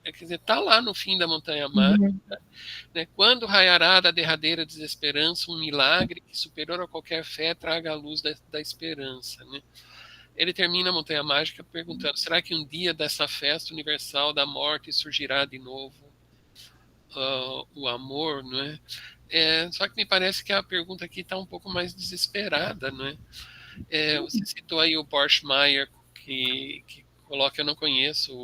quer dizer, tá lá no fim da Montanha Mágica, né? Quando raiará da derradeira desesperança um milagre que superior a qualquer fé traga a luz da esperança, né? Ele termina a Montanha Mágica perguntando: será que um dia dessa festa universal da morte surgirá de novo o amor, não é? Só que me parece que a pergunta aqui está um pouco mais desesperada, não é? Você citou aí o Borschmeier, que coloca, eu não conheço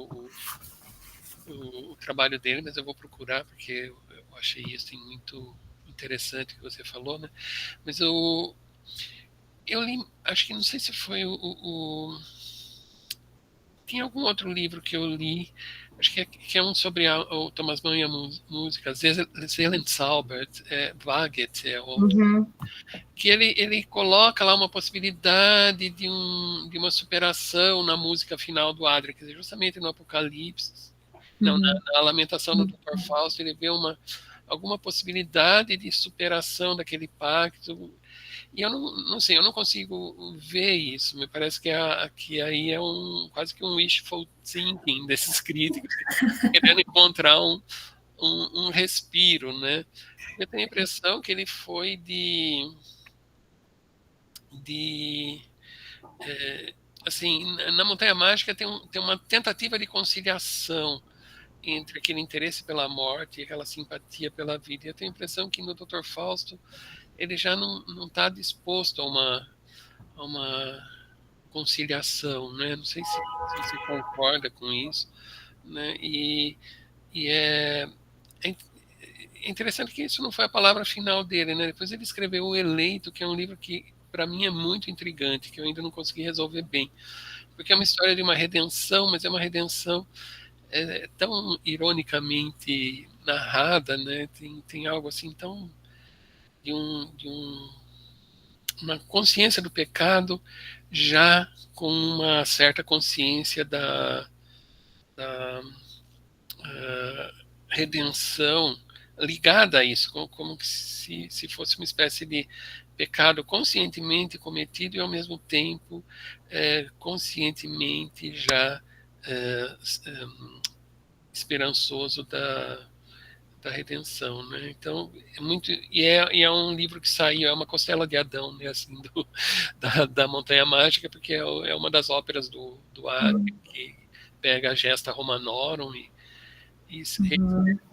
o trabalho dele, mas eu vou procurar, porque eu achei isso assim, muito interessante que você falou, né? Mas eu li, acho que não sei se foi tinha algum outro livro que eu li, acho que é um sobre o Thomas Mann e a música, Seelensalber, Waget, que ele coloca lá uma possibilidade de uma superação na música final do Adrian, quer dizer, justamente no Apocalipse, não, na Lamentação do Dr. Fausto, ele vê alguma possibilidade de superação daquele pacto. E eu não sei, eu não consigo ver isso. Me parece que aí é quase que um wishful thinking desses críticos, querendo encontrar um respiro, né? Eu tenho a impressão que ele foi assim, na Montanha Mágica tem uma tentativa de conciliação entre aquele interesse pela morte e aquela simpatia pela vida. E eu tenho a impressão que no Dr. Fausto ele já não está disposto a uma conciliação, né? Não sei se você concorda com isso, né? E é interessante que isso não foi a palavra final dele, né? Depois ele escreveu O Eleito, que é um livro que para mim é muito intrigante, que eu ainda não consegui resolver bem, porque é uma história de uma redenção, mas é uma redenção tão ironicamente narrada, né? Tem algo assim tão de uma consciência do pecado já com uma certa consciência da redenção ligada a isso, como se fosse uma espécie de pecado conscientemente cometido e ao mesmo tempo conscientemente já esperançoso da redenção, né? Então é muito e é um livro que saiu, é uma costela de Adão, né? Assim, da Montanha Mágica, porque é uma das óperas do Adrian, que pega a Gesta Romanorum e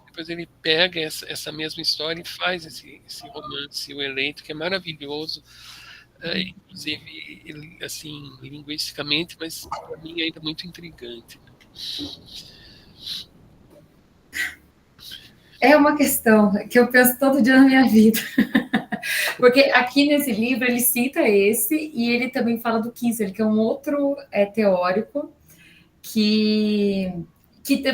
depois ele pega essa mesma história e faz esse romance, O Eleito, que é maravilhoso, inclusive assim linguisticamente, mas para mim ainda muito intrigante.
É uma questão que eu penso todo dia na minha vida. Porque aqui nesse livro ele cita esse, e ele também fala do Kiesler, que é um outro teórico que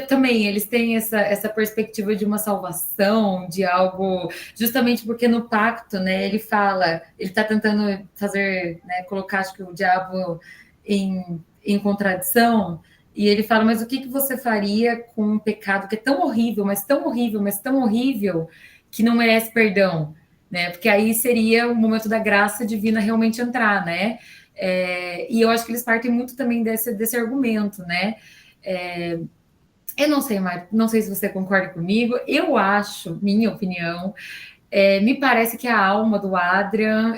também eles têm essa perspectiva de uma salvação, de algo, justamente porque no pacto, né, ele está tentando fazer, né, colocar, acho que o diabo em contradição. E ele fala, mas o que você faria com um pecado que é tão horrível, mas tão horrível, mas tão horrível, que não merece perdão, né? Porque aí seria o momento da graça divina realmente entrar, né? E eu acho que eles partem muito também desse argumento, né? Eu não sei, Marco, não sei se você concorda comigo, eu acho, minha opinião, me parece que a alma do Adrian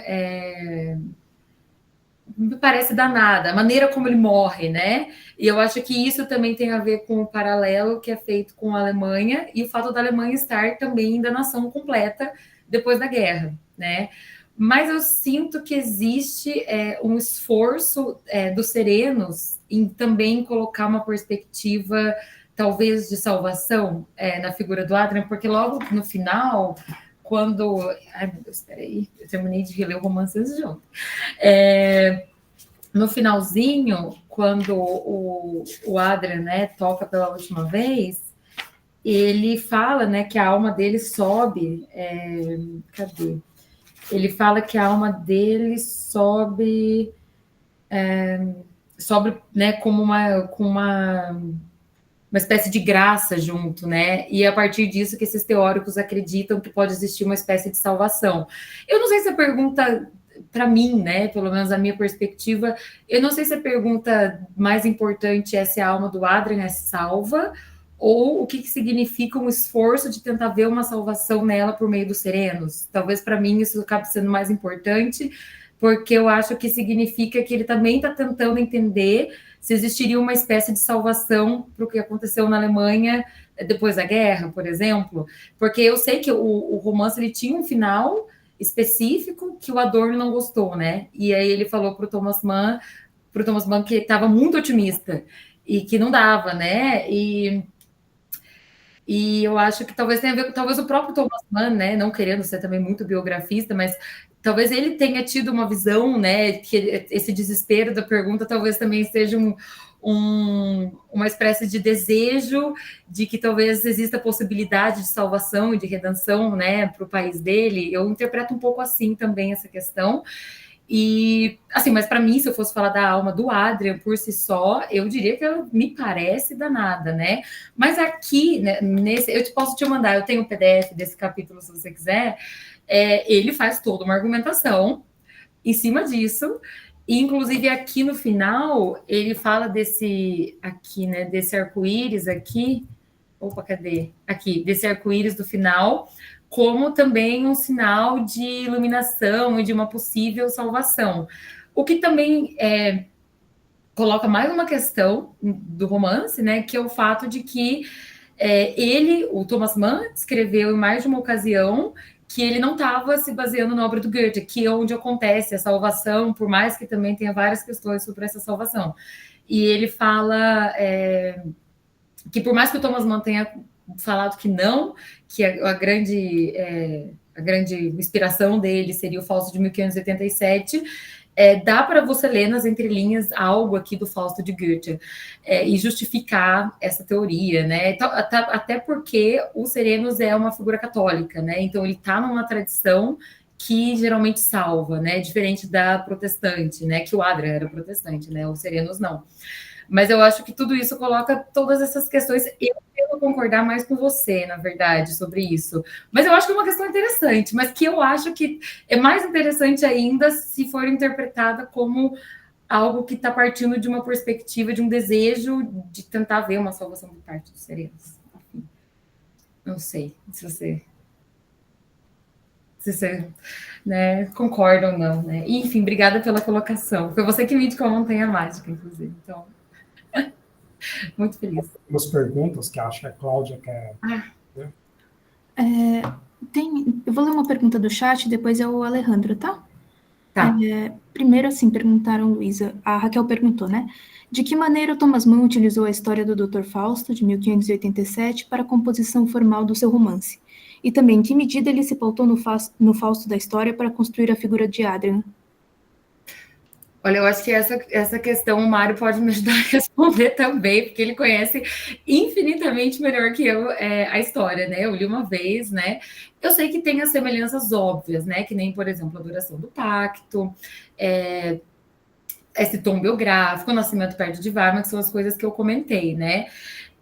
me parece danada, a maneira como ele morre, né? E eu acho que isso também tem a ver com o paralelo que é feito com a Alemanha e o fato da Alemanha estar também em nação completa depois da guerra, né? Mas eu sinto que existe um esforço dos serenos em também colocar uma perspectiva, talvez, de salvação na figura do Adrian, porque logo no final, quando... Ai, meu Deus, peraí, eu terminei de reler o romance antes de ontem. No finalzinho, quando o Adrian, né, toca pela última vez, ele fala, né, que a alma dele sobe... cadê? Ele fala que a alma dele sobe, né, como uma espécie de graça junto, né? E é a partir disso que esses teóricos acreditam que pode existir uma espécie de salvação. Eu não sei se a pergunta, para mim, né, pelo menos a minha perspectiva, eu não sei se a pergunta mais importante é se a alma do Adrian é salva, ou o que significa um esforço de tentar ver uma salvação nela por meio dos serenos. Talvez para mim isso acabe sendo mais importante, porque eu acho que significa que ele também está tentando entender se existiria uma espécie de salvação para o que aconteceu na Alemanha depois da guerra, por exemplo, porque eu sei que o romance ele tinha um final específico que o Adorno não gostou, né? E aí ele falou para o Thomas Mann que estava muito otimista e que não dava, né? E eu acho que talvez tenha a ver com talvez o próprio Thomas Mann, né? Não querendo ser também muito biografista, mas talvez ele tenha tido uma visão, né? Que esse desespero da pergunta talvez também seja uma espécie de desejo de que talvez exista possibilidade de salvação e de redenção, né? Para o país dele. Eu interpreto um pouco assim também essa questão. E, assim, mas para mim, se eu fosse falar da alma do Adrian por si só, eu diria que ela me parece danada, né? Mas aqui, né, posso te mandar, eu tenho o PDF desse capítulo, se você quiser. Ele faz toda uma argumentação em cima disso. E, inclusive, aqui no final, ele fala desse arco-íris aqui. Opa, cadê? Aqui, desse arco-íris do final, como também um sinal de iluminação e de uma possível salvação. O que também coloca mais uma questão do romance, né? Que é o fato de que o Thomas Mann, escreveu em mais de uma ocasião que ele não estava se baseando na obra do Goethe, que é onde acontece a salvação, por mais que também tenha várias questões sobre essa salvação. E ele fala que por mais que o Thomas Mann tenha falado que não, que a grande inspiração dele seria o Fausto de 1587, dá para você ler nas entrelinhas algo aqui do Fausto de Goethe e justificar essa teoria, né? Então, até porque o Serenus é uma figura católica, né? Então ele está numa tradição que geralmente salva, né? Diferente da protestante, né? Que o Adrian era protestante, né? O Serenus não. Mas eu acho que tudo isso coloca todas essas questões. Eu tento concordar mais com você, na verdade, sobre isso. Mas eu acho que é uma questão interessante, mas que eu acho que é mais interessante ainda se for interpretada como algo que está partindo de uma perspectiva, de um desejo de tentar ver uma salvação por parte dos serenos. Enfim, não sei se você né, concorda ou não. Né? Enfim, obrigada pela colocação. Foi você que me indicou a Montanha Mágica, inclusive. Então, muito feliz.
Umas perguntas que acho que a Cláudia quer.
Eu vou ler uma pergunta do chat, depois é o Alejandro, tá?
Tá.
Primeiro, assim, perguntaram, Luísa, a Raquel perguntou, né? De que maneira o Thomas Mann utilizou a história do Dr. Fausto, de 1587, para a composição formal do seu romance? E também, em que medida ele se pautou no Fausto da história para construir a figura de Adrian?
Olha, eu acho que essa questão o Mário pode me ajudar a responder também, porque ele conhece infinitamente melhor que eu a história, né? Eu li uma vez, né? Eu sei que tem as semelhanças óbvias, né? Que nem, por exemplo, a duração do pacto, esse tom biográfico, o nascimento perto de Weimar, que são as coisas que eu comentei, né?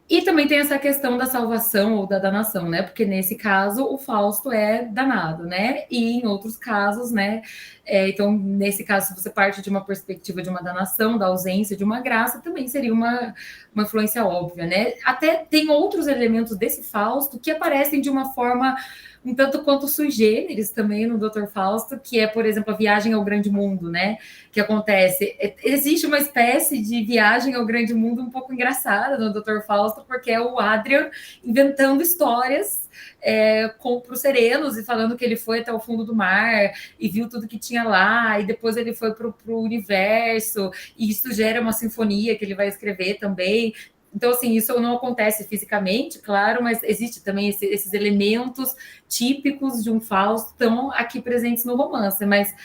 E também tem essa questão da salvação ou da danação, né? Porque nesse caso o Fausto é danado, né? E em outros casos, né? Então, nesse caso, se você parte de uma perspectiva de uma danação, da ausência de uma graça, também seria uma influência óbvia, né? Até tem outros elementos desse Fausto que aparecem de uma forma um tanto quanto sui generis também no Dr. Fausto, que é, por exemplo, a viagem ao grande mundo, né? Que acontece. Existe uma espécie de viagem ao grande mundo um pouco engraçada no Dr. Fausto, porque é o Adrian inventando histórias para os serenos e falando que ele foi até o fundo do mar e viu tudo que tinha lá, e depois ele foi para o universo, e isso gera uma sinfonia que ele vai escrever também. Então, assim, isso não acontece fisicamente, claro, mas existe também esses elementos típicos de um Fausto estão aqui presentes no romance. Mas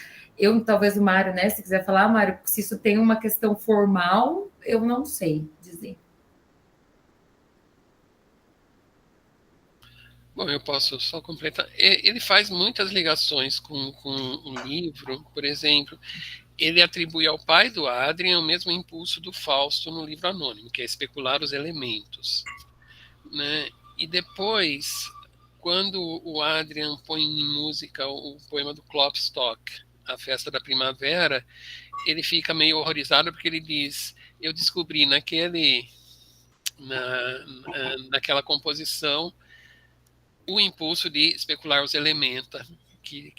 talvez o Mário, né, se quiser falar, Mário, se isso tem uma questão formal, eu não sei dizer.
Bom, eu posso só completar. Ele faz muitas ligações com o livro, por exemplo. Ele atribui ao pai do Adrian o mesmo impulso do Fausto no livro anônimo, que é especular os elementos. Né? E depois, quando o Adrian põe em música o poema do Klopstock, A Festa da Primavera, ele fica meio horrorizado porque ele diz: eu descobri naquela composição o impulso de especular os elementos que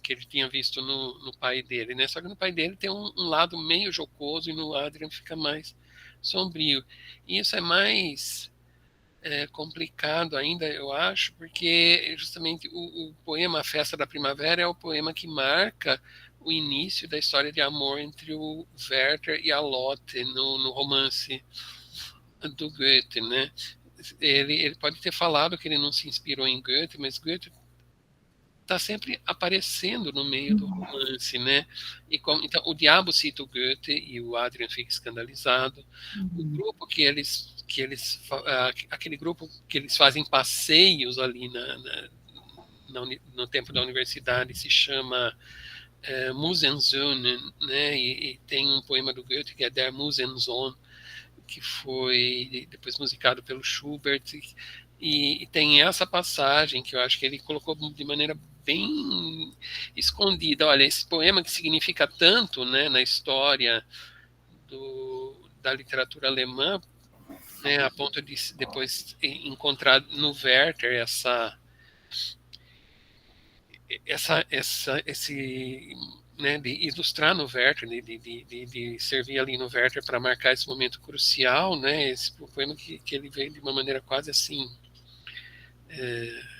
ele tinha visto no pai dele, né? Só que no pai dele tem um lado meio jocoso e no Adrian fica mais sombrio. E isso é mais complicado ainda, eu acho, porque justamente o poema A Festa da Primavera é o poema que marca o início da história de amor entre o Werther e a Lotte no romance do Goethe, né? Ele pode ter falado que ele não se inspirou em Goethe, mas Goethe está sempre aparecendo no meio do romance, né? Então, o diabo cita o Goethe e o Adrian fica escandalizado. O grupo aquele grupo que eles fazem passeios ali no tempo da universidade se chama Musensohn, né? E tem um poema do Goethe que é Der Musensohn, que foi depois musicado pelo Schubert, e tem essa passagem que eu acho que ele colocou de maneira bem escondida. Olha, esse poema que significa tanto, né, na história da literatura alemã, né, a ponto de depois encontrar no Werther esse, né, de ilustrar no Werther, de servir ali no Werther para marcar esse momento crucial, né, esse poema que ele veio de uma maneira quase assim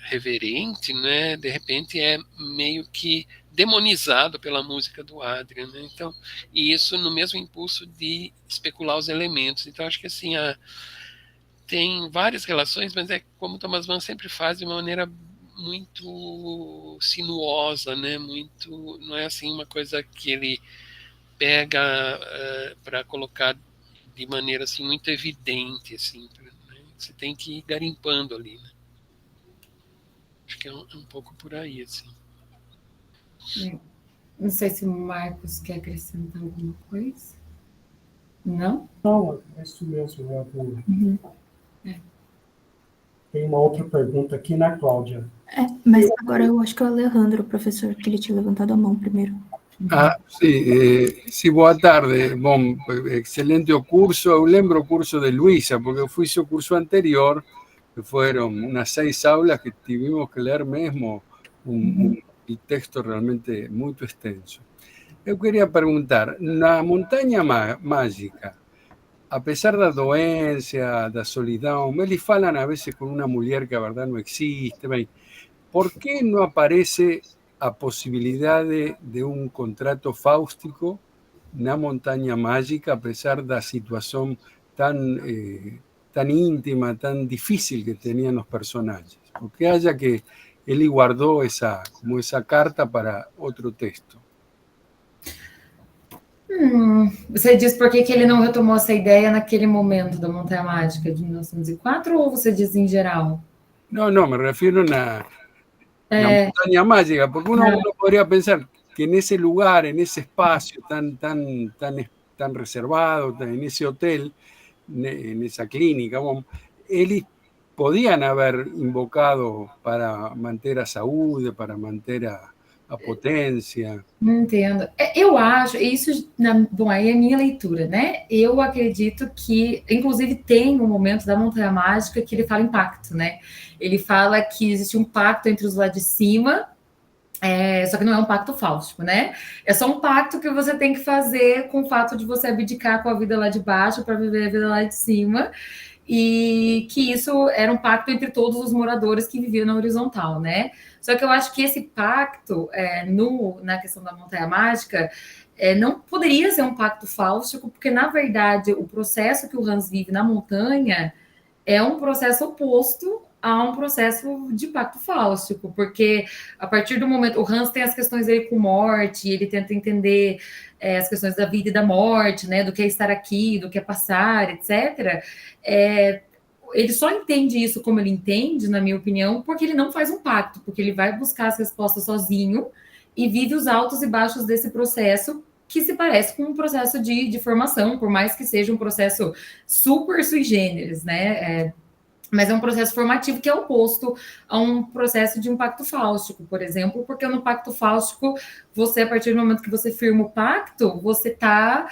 reverente, né, de repente é meio que demonizado pela música do Adrian, né, então, e isso no mesmo impulso de especular os elementos. Então acho que assim, tem várias relações, mas é como Thomas Mann sempre faz de uma maneira muito sinuosa, né? Muito, não é assim uma coisa que ele pega para colocar de maneira assim muito evidente, assim, né? Você tem que ir garimpando ali, né? Acho que é um pouco por aí, assim.
Não sei se o Marcos quer acrescentar alguma coisa. Não?
Não, é isso mesmo. Tem uma outra pergunta aqui, né, Cláudia?
Mas agora eu acho que é o Alejandro, professor, que ele tinha levantado a mão primeiro.
Sí, boa tarde. Bom, excelente o curso. Eu lembro o curso de Luisa, porque eu fiz o curso anterior, que foram umas 6 aulas que tivemos que ler mesmo um texto realmente muito extenso. Eu queria perguntar, na Montanha Mágica, apesar da doença, da solidão, eles falam a vezes com uma mulher que a verdade não existe, bem, por que não aparece a possibilidade de um contrato fáustico na Montanha Mágica, apesar da situação tão íntima, tão difícil que tinham os personagens? Por que haja que ele guardou essa carta para outro texto?
Você diz por que ele não retomou essa ideia naquele momento da Montanha Mágica de 1904, ou você diz em geral?
Não, me refiro na Montanha Mágica, porque uno podría pensar que en ese lugar, en ese espacio tan reservado, en ese hotel, en esa clínica, eles podían haber invocado para manter a saúde, para manter a potência.
Entendo. Eu acho, bom, aí é minha leitura, né? Eu acredito que, inclusive, tem um momento da Montanha Mágica que ele fala em pacto, né? Ele fala que existe um pacto entre os lá de cima, só que não é um pacto fáustico, né? É só um pacto que você tem que fazer com o fato de você abdicar com a vida lá de baixo para viver a vida lá de cima, e que isso era um pacto entre todos os moradores que viviam na horizontal, né? Só que eu acho que esse pacto, na questão da Montanha Mágica, não poderia ser um pacto fáustico, porque, na verdade, o processo que o Hans vive na montanha é um processo oposto a um processo de pacto fáustico, porque a partir do momento... O Hans tem as questões dele com morte, ele tenta entender as questões da vida e da morte, né, do que é estar aqui, do que é passar, etc., ele só entende isso como ele entende, na minha opinião, porque ele não faz um pacto, porque ele vai buscar as respostas sozinho e vive os altos e baixos desse processo, que se parece com um processo de formação, por mais que seja um processo super sui generis, né? Mas é um processo formativo que é oposto a um processo de um pacto fáustico, por exemplo, porque no pacto fáustico, você, a partir do momento que você firma o pacto, você está...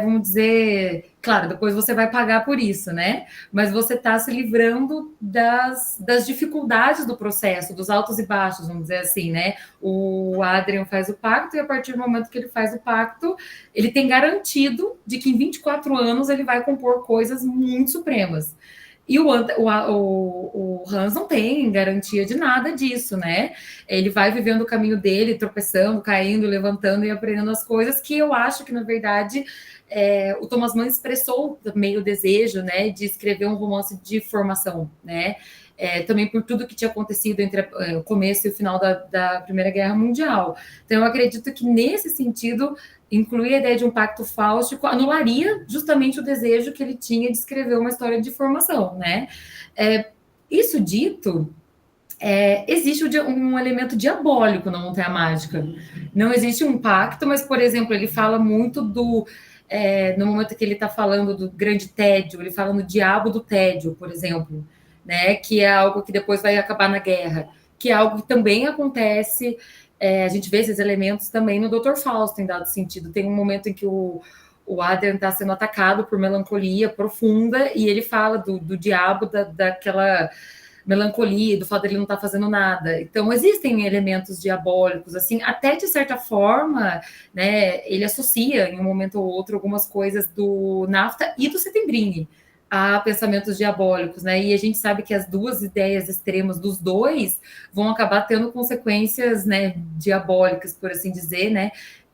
vamos dizer, claro, depois você vai pagar por isso, né? Mas você está se livrando das dificuldades do processo, dos altos e baixos, vamos dizer assim, né? O Adrian faz o pacto e a partir do momento que ele faz o pacto, ele tem garantido de que em 24 anos ele vai compor coisas muito supremas. E o Hans não tem garantia de nada disso, né? Ele vai vivendo o caminho dele, tropeçando, caindo, levantando e aprendendo as coisas, que eu acho que, na verdade, o Thomas Mann expressou também o desejo, né, de escrever um romance de formação, né? Também por tudo que tinha acontecido entre o começo e o final da Primeira Guerra Mundial. Então, eu acredito que, nesse sentido, incluir a ideia de um pacto fáustico anularia justamente o desejo que ele tinha de escrever uma história de formação, né? Isso dito, existe um elemento diabólico na Montanha Mágica. Não existe um pacto, mas, por exemplo, ele fala muito no momento que ele está falando do grande tédio, ele fala no diabo do tédio, por exemplo, né? Que é algo que depois vai acabar na guerra, que é algo que também acontece. A gente vê esses elementos também no Dr. Fausto, em dado sentido. Tem um momento em que o Adrian está sendo atacado por melancolia profunda, e ele fala do diabo, daquela melancolia, do fato de ele não estar fazendo nada. Então, existem elementos diabólicos, assim, até de certa forma, né, ele associa, em um momento ou outro, algumas coisas do NAFTA e do Settembrini a pensamentos diabólicos, né, e a gente sabe que as duas ideias extremas dos dois vão acabar tendo consequências, né, diabólicas, por assim dizer, né,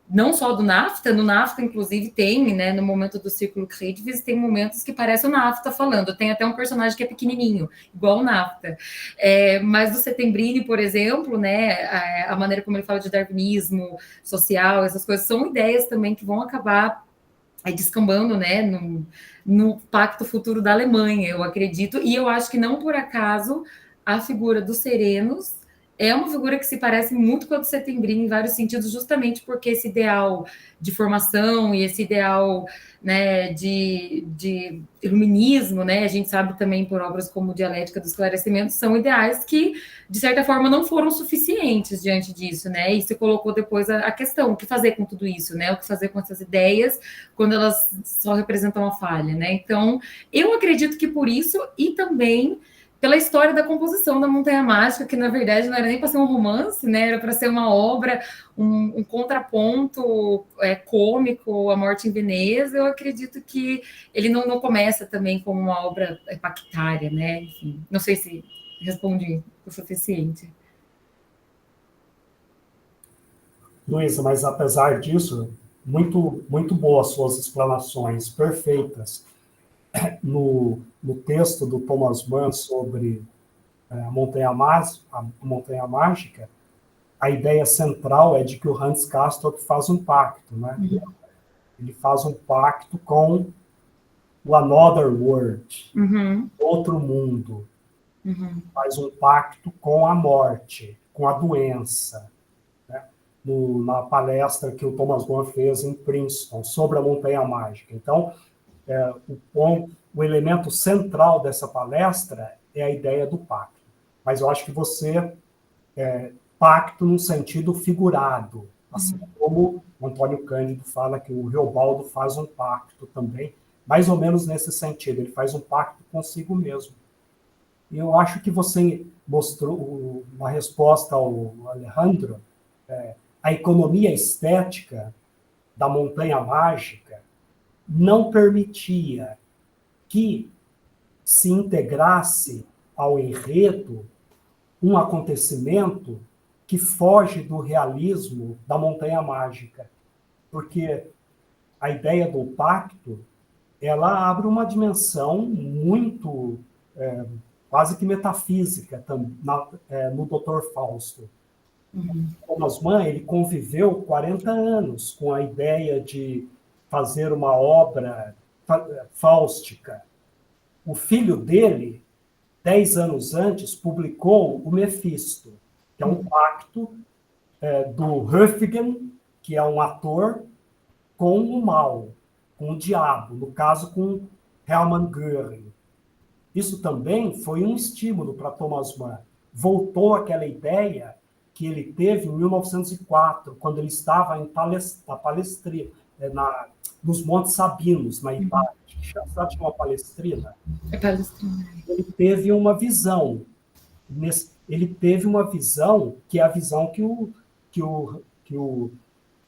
não só do NAFTA, no NAFTA, inclusive, tem, né, no momento do Círculo Creatives, tem momentos que parece o NAFTA falando, tem até um personagem que é pequenininho, igual o NAFTA, mas do Settembrini, por exemplo, né, a maneira como ele fala de darwinismo social, essas coisas, são ideias também que vão acabar descambando, né, no pacto futuro da Alemanha, eu acredito, e eu acho que não por acaso a figura dos serenos é uma figura que se parece muito com a do Settembrini em vários sentidos, justamente porque esse ideal de formação e esse ideal, né, de iluminismo, né, a gente sabe também por obras como Dialética do Esclarecimento, são ideais que, de certa forma, não foram suficientes diante disso, né, e se colocou depois a questão, o que fazer com tudo isso, né, o que fazer com essas ideias quando elas só representam a falha, né, então, eu acredito que por isso, e também pela história da composição da Montanha Mágica, que na verdade não era nem para ser um romance, né? Era para ser uma obra, um contraponto cômico, A Morte em Veneza. Eu acredito que ele não começa também como uma obra pactária, né? Enfim, não sei se respondi o suficiente.
Luísa, mas apesar disso, muito boas suas explanações, perfeitas. No texto do Thomas Mann sobre a Montanha Mágica, a ideia central é de que o Hans Castorp faz um pacto, né? Ele faz um pacto com o Another World, outro mundo. Faz um pacto com a morte, com a doença. Né? Na palestra que o Thomas Mann fez em Princeton sobre a Montanha Mágica. Então, o elemento central dessa palestra é a ideia do pacto. Mas eu acho que você pacto no sentido figurado, assim como o Antônio Cândido fala que o Reobaldo faz um pacto também, mais ou menos nesse sentido, ele faz um pacto consigo mesmo. E eu acho que você mostrou uma resposta ao Alejandro, a economia estética da Montanha Mágica não permitia que se integrasse ao enredo um acontecimento que foge do realismo da Montanha Mágica, porque a ideia do pacto ela abre uma dimensão muito quase que metafísica no Dr. Fausto. Thomas Mann ele conviveu 40 anos com a ideia de fazer uma obra fáustica. O filho dele, 10 anos antes, publicou o Mefisto, que é um pacto do Höfgen, que é um ator, com o mal, com o diabo, no caso com Hermann Göring. Isso também foi um estímulo para Thomas Mann. Voltou àquela ideia que ele teve em 1904, quando ele estava em Palestrina, nos Montes Sabinos, na Itália. A cidade chama Palestrina.
É Palestrina.
Ele teve uma visão. Ele teve uma visão que é a visão que o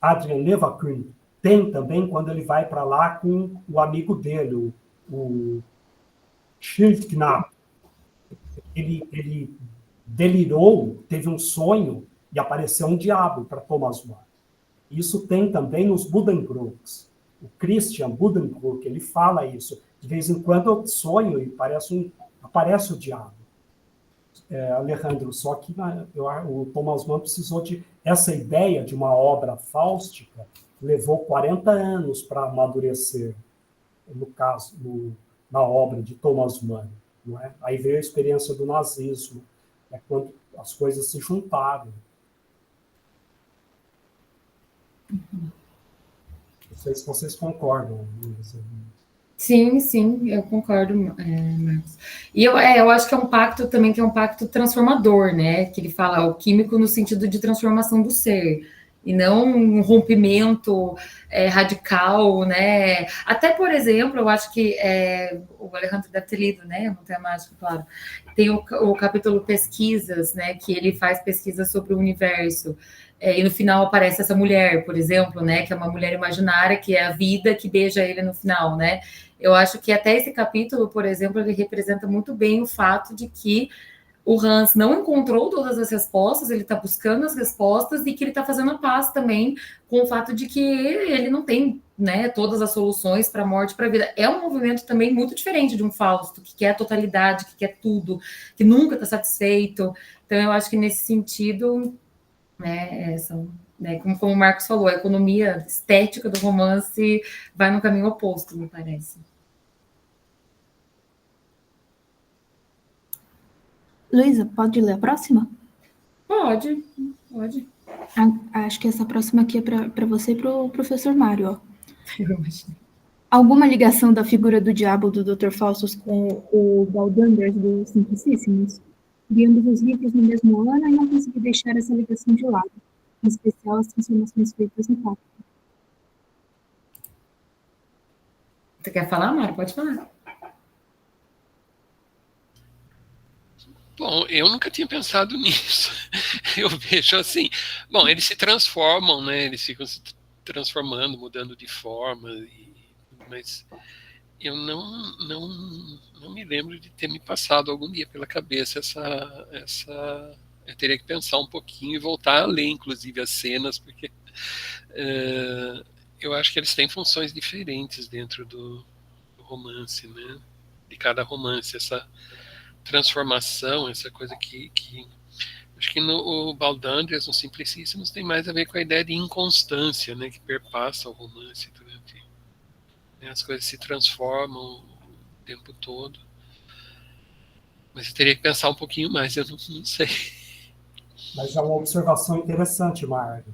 Adrian Levaquin tem também quando ele vai para lá com o amigo dele, o Schildknapp. Ele delirou, teve um sonho e apareceu um diabo para Thomas Mann. Isso tem também nos Buddenbrooks. O Christian Buddenbrook, ele fala isso. De vez em quando eu sonho e aparece o diabo. Alejandro, só que o Thomas Mann precisou de... Essa ideia de uma obra fáustica levou 40 anos para amadurecer, no caso, na obra de Thomas Mann. Não é? Aí veio a experiência do nazismo. Quando as coisas se juntaram. Não sei se vocês concordam.
Sim, sim, eu concordo, Marcos. E eu acho que é um pacto também, que é um pacto transformador, né? Que ele fala o químico no sentido de transformação do ser, e não um rompimento radical, né? Até, por exemplo, eu acho que o Alejandro deve ter lido, né? Montanha Mágica, claro. Tem o capítulo Pesquisas, né? Que ele faz pesquisas sobre o universo. E no final aparece essa mulher, por exemplo, né? Que é uma mulher imaginária, que é a vida que beija ele no final, né? Eu acho que até esse capítulo, por exemplo, ele representa muito bem o fato de que o Hans não encontrou todas as respostas, ele está buscando as respostas e que ele está fazendo a paz também com o fato de que ele não tem, né, todas as soluções para a morte, para a vida. É um movimento também muito diferente de um Fausto, que quer a totalidade, que quer tudo, que nunca está satisfeito. Então, eu acho que nesse sentido, né, como o Marcos falou, a economia estética do romance vai no caminho oposto, me parece.
Luísa, pode ler a próxima?
Pode.
Acho que essa próxima aqui é para você e para o professor Mário. Ó.
Eu imagino.
Alguma ligação da figura do diabo do Dr. Faustus com o Baldander do Simplicíssimos? Li ambos os livros no mesmo ano e não consegui deixar essa ligação de lado, em especial as transformações feitas no pacto.
Você quer falar, Mário? Pode falar.
Bom, eu nunca tinha pensado nisso. Eu vejo assim, bom, eles se transformam, né? Eles ficam se transformando, mudando de forma, mas eu não me lembro de ter me passado algum dia pela cabeça essa eu teria que pensar um pouquinho e voltar a ler, inclusive, as cenas, porque eu acho que eles têm funções diferentes dentro do romance, né? De cada romance, essa transformação, essa coisa que acho que no Baldander, no Simplicíssimos, tem mais a ver com a ideia de inconstância, né, que perpassa o romance durante, né, as coisas se transformam o tempo todo. Mas eu teria que pensar um pouquinho mais, eu não sei.
Mas é uma observação interessante, Mário.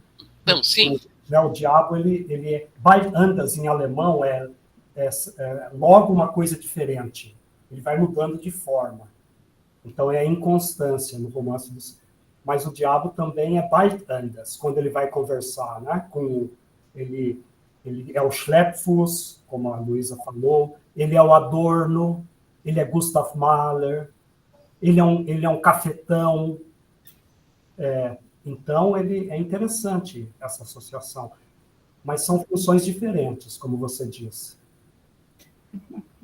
Não, sim.
O diabo, ele é Beilandas em alemão, é logo uma coisa diferente. Ele vai mudando de forma. Então, é a inconstância no romance dos... Mas o diabo também é Beilandas, quando ele vai conversar, né? Ele é o Schleppfuss, como a Luísa falou, ele é o Adorno, ele é Gustav Mahler, ele é um cafetão. Então, é interessante essa associação. Mas são funções diferentes, como você disse.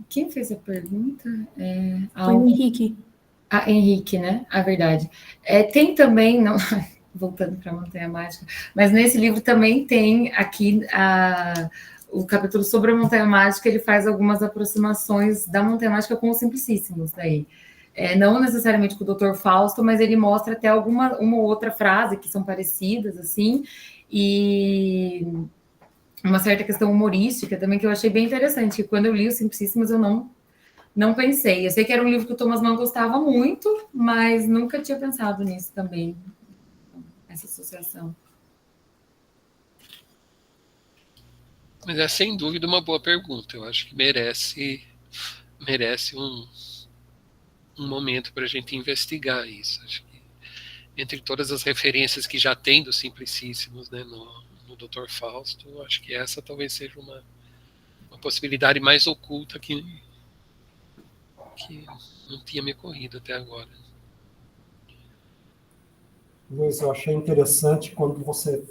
Quem fez a pergunta?
Foi o Henrique.
Henrique, né? A verdade. Tem também, não, voltando para a Montanha Mágica, mas nesse livro também tem aqui o capítulo sobre a Montanha Mágica, ele faz algumas aproximações da Montanha Mágica com os Simplicíssimos daí. Não necessariamente com o Dr. Fausto, mas ele mostra até uma outra frase que são parecidas, assim, e uma certa questão humorística também, que eu achei bem interessante, que quando eu li os Simplicíssimos eu não pensei. Eu sei que era um livro que o Thomas Mann gostava muito, mas nunca tinha pensado nisso também, essa associação.
Mas é sem dúvida uma boa pergunta. Eu acho que merece um momento para a gente investigar isso. Acho que entre todas as referências que já tem dos Simplicíssimos, né, no Dr. Fausto, eu acho que essa talvez seja uma possibilidade mais oculta que não tinha me ocorrido até agora.
Luiz, eu achei interessante quando você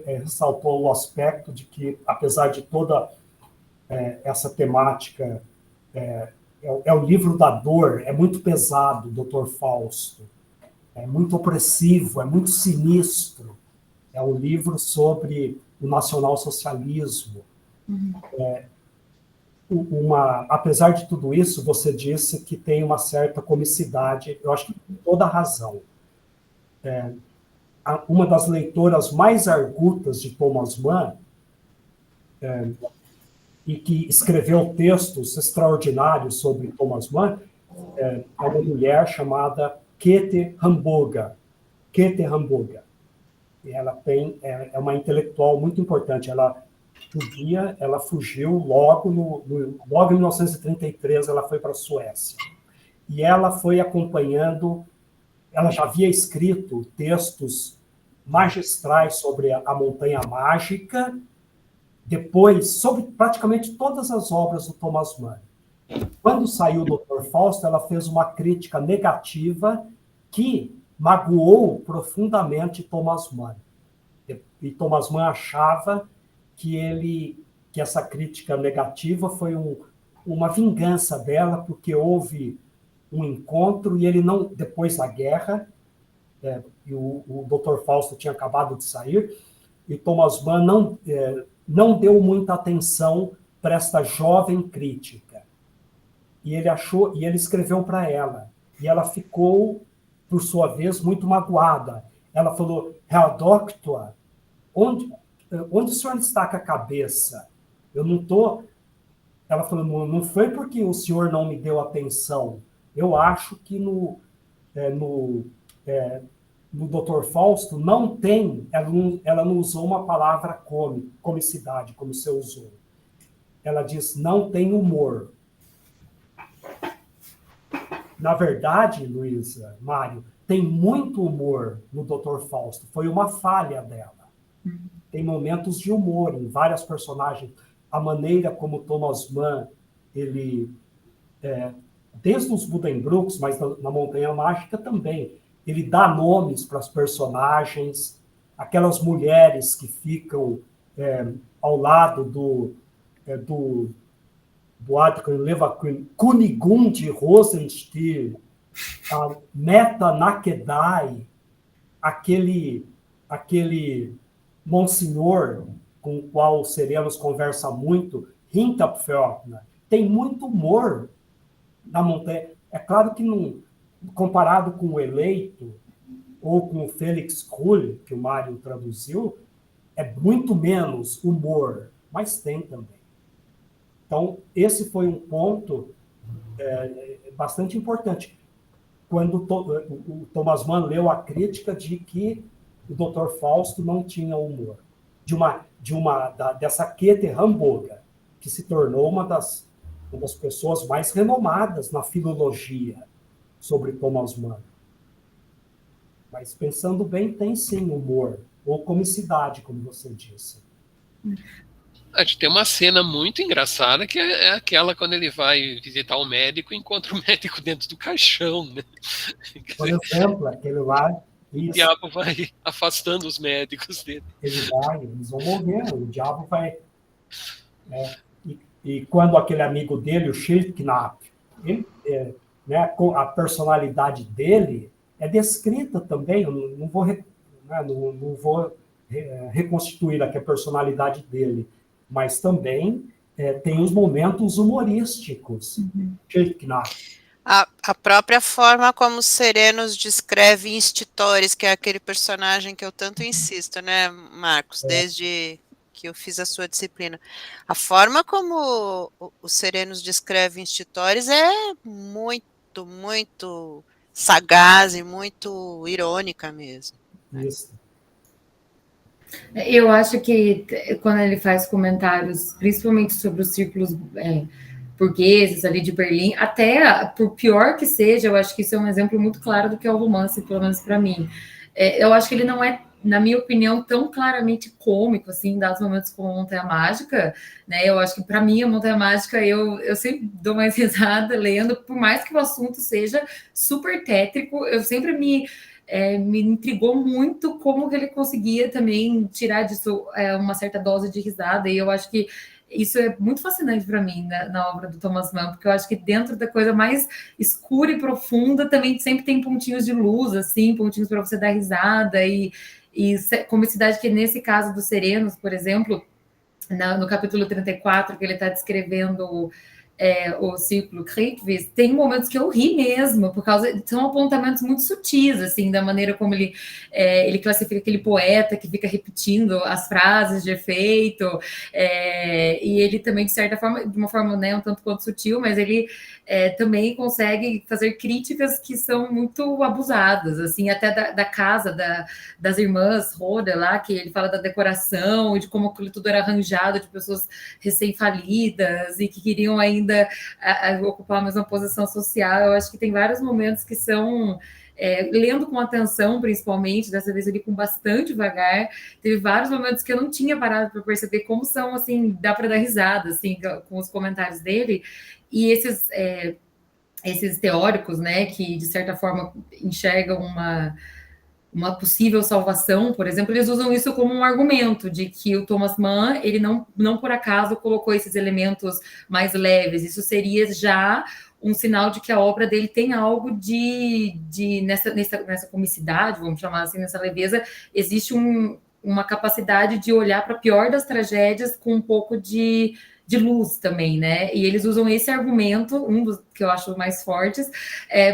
ressaltou o aspecto de que, apesar de toda essa temática, é o livro da dor, é muito pesado, Dr. Fausto, é muito opressivo, é muito sinistro. É um livro sobre o nacionalsocialismo. Apesar de tudo isso, você disse que tem uma certa comicidade, eu acho que tem toda a razão. Uma das leitoras mais argutas de Thomas Mann, e que escreveu textos extraordinários sobre Thomas Mann, é uma mulher chamada Käthe Hamburger. Käthe Hamburger. Ela é uma intelectual muito importante. Ela fugiu logo em 1933, ela foi para a Suécia. E ela foi acompanhando, ela já havia escrito textos magistrais sobre a Montanha Mágica, depois, sobre praticamente todas as obras do Thomas Mann. Quando saiu o Dr. Fausto, ela fez uma crítica negativa que magoou profundamente Thomas Mann. E Thomas Mann achava que essa crítica negativa foi uma vingança dela, porque houve um encontro e ele não, depois da guerra, e o Dr. Fausto tinha acabado de sair, e Thomas Mann não deu muita atenção para esta jovem crítica. E ele escreveu para ela. E ela ficou, por sua vez, muito magoada. Ela falou: Herr Doctor, onde o senhor destaca a cabeça? Eu não estou... Ela falou: não foi porque o senhor não me deu atenção. Eu acho que no Dr. Fausto não tem... Ela não usou uma palavra comicidade, como você usou. Ela diz: não tem humor. Na verdade, Luísa, Mário, tem muito humor no Dr. Fausto. Foi uma falha dela. Tem momentos de humor em várias personagens. A maneira como Thomas Mann, ele, desde os Buddenbrooks, mas na Montanha Mágica também, ele dá nomes para as personagens, aquelas mulheres que ficam ao lado do Adrian Levaquin, Kunigunde Rosenstiel, a Meta Nakedai, aquele monsenhor com o qual o Serenos conversa muito, Hinterpförtner, tem muito humor na montanha. É claro que, comparado com o Eleito, ou com o Felix Krull, que o Mário traduziu, é muito menos humor, mas tem também. Então, esse foi um ponto bastante importante. Quando o Thomas Mann leu a crítica de que o Dr. Fausto não tinha humor, dessa Käthe Hamburger, que se tornou uma das pessoas mais renomadas na filologia sobre Thomas Mann. Mas, pensando bem, tem sim humor, ou comicidade, como você disse.
A gente tem uma cena muito engraçada, que é aquela quando ele vai visitar o médico e encontra o médico dentro do caixão, né?
Por exemplo, aquele lá...
O diabo vai afastando os médicos dele.
Eles vão morrer, o diabo vai... E quando aquele amigo dele, o Schildknapp, a personalidade dele é descrita também, eu não vou reconstituir aqui a personalidade dele, mas também tem os momentos humorísticos. Schildknapp.
A própria forma como Serenos descreve Institores, que é aquele personagem que eu tanto insisto, né, Marcos, desde que eu fiz a sua disciplina. A forma como o Serenos descreve Institores é muito, muito sagaz e muito irônica mesmo.
Isso.
Eu acho que quando ele faz comentários, principalmente sobre os círculos burgueses ali de Berlim, até por pior que seja, eu acho que isso é um exemplo muito claro do que é o romance, pelo menos para mim. Eu acho que ele não é, na minha opinião, tão claramente cômico, assim, em dados momentos como a Montanha Mágica, né? Eu acho que, para mim, a Montanha Mágica, eu sempre dou mais risada lendo, por mais que o assunto seja super tétrico, eu sempre me intrigou muito como que ele conseguia também tirar disso uma certa dose de risada, e eu acho que isso é muito fascinante para mim na obra do Thomas Mann, porque eu acho que dentro da coisa mais escura e profunda também sempre tem pontinhos de luz, assim, pontinhos para você dar risada, e comicidade, que nesse caso dos Serenos, por exemplo, no capítulo 34, que ele está descrevendo o Círculo Kreitvés, tem momentos que eu ri mesmo, por causa, são apontamentos muito sutis, assim, da maneira como ele classifica aquele poeta que fica repetindo as frases de efeito, e ele também, de certa forma, de uma forma, né, um tanto quanto sutil, mas ele também consegue fazer críticas que são muito abusadas, assim, até da casa das irmãs Roda lá, que ele fala da decoração, de como aquilo tudo era arranjado, de pessoas recém-falidas e que queriam ainda ocupar a mesma posição social. Eu acho que tem vários momentos que são, lendo com atenção, principalmente, dessa vez ali com bastante devagar, teve vários momentos que eu não tinha parado para perceber como são, assim, dá para dar risada, assim, com os comentários dele, e esses teóricos, né, que de certa forma enxergam uma possível salvação, por exemplo, eles usam isso como um argumento de que o Thomas Mann, ele não por acaso colocou esses elementos mais leves, isso seria já um sinal de que a obra dele tem algo nessa comicidade, vamos chamar assim, nessa leveza, existe uma capacidade de olhar para a pior das tragédias com um pouco de luz também, né? E eles usam esse argumento, um dos que eu acho mais fortes,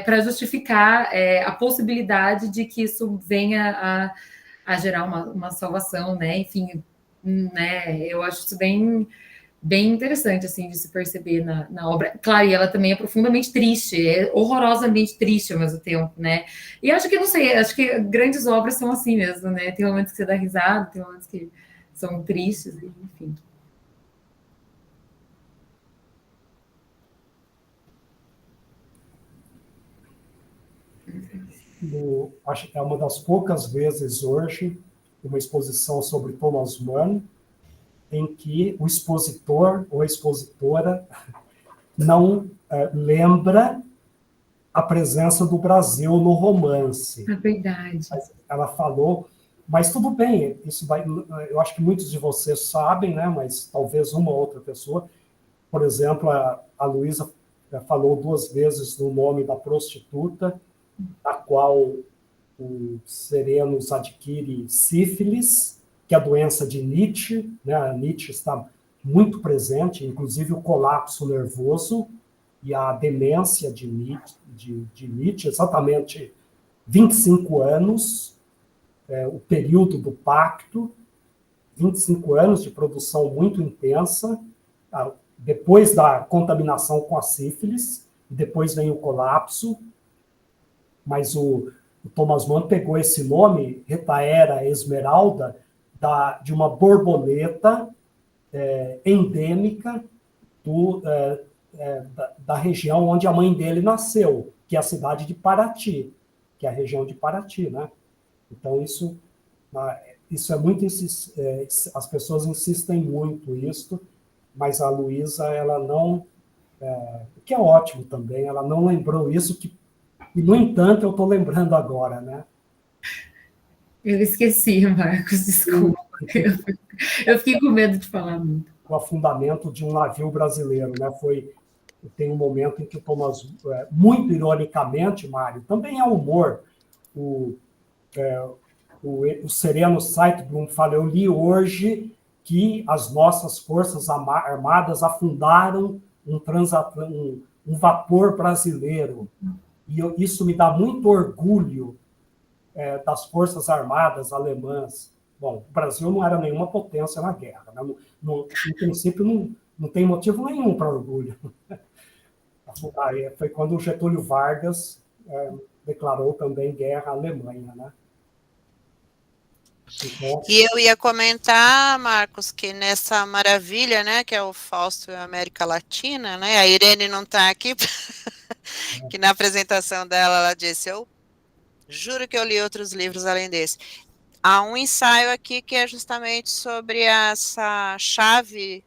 para justificar a possibilidade de que isso venha a gerar uma salvação, né? Enfim, né? Eu acho isso bem interessante, assim, de se perceber na obra. Claro, e ela também é profundamente triste, horrorosamente triste ao mesmo tempo, né? E acho que, não sei, acho que grandes obras são assim mesmo, né? Tem momentos que você dá risada, tem momentos que são tristes, enfim.
Acho que é uma das poucas vezes hoje, uma exposição sobre Thomas Mann, em que o expositor ou a expositora não lembra a presença do Brasil no romance.
É verdade.
Ela falou, mas tudo bem, isso vai, eu acho que muitos de vocês sabem, né, mas talvez uma ou outra pessoa, por exemplo, a Luísa falou 2 vezes no nome da prostituta, da qual o Serenos adquire sífilis, que é a doença de Nietzsche, né? A Nietzsche está muito presente, inclusive o colapso nervoso e a demência de Nietzsche, exatamente 25 anos, o período do pacto, 25 anos de produção muito intensa, depois da contaminação com a sífilis, depois vem o colapso, mas o Thomas Mann pegou esse nome, Retaera esmeralda, de uma borboleta endêmica da região onde a mãe dele nasceu, que é a cidade de Paraty, que é a região de Paraty, né? Então, isso é muito... as pessoas insistem muito nisso, mas a Luísa, ela não... o que é ótimo também, ela não lembrou isso, e, no entanto, eu estou lembrando agora, né?
Eu esqueci, Marcos, desculpa. Eu fiquei com medo de falar muito.
O afundamento de um navio brasileiro, né? Tem um momento em que o Thomas, muito ironicamente, Mário, também é humor, o Sereno Saitblum fala, eu li hoje que as nossas forças armadas afundaram um vapor brasileiro. E isso me dá muito orgulho das forças armadas alemãs. Bom, o Brasil não era nenhuma potência na guerra, né? No princípio, não tem motivo nenhum para orgulho. Foi quando o Getúlio Vargas declarou também guerra à Alemanha, né? Então,
e eu ia comentar, Marcos, que nessa maravilha, né, que é o Fausto e a América Latina, né, a Irene não está aqui, que na apresentação dela ela disse, eu juro que eu li outros livros além desse. Há um ensaio aqui que é justamente sobre essa chave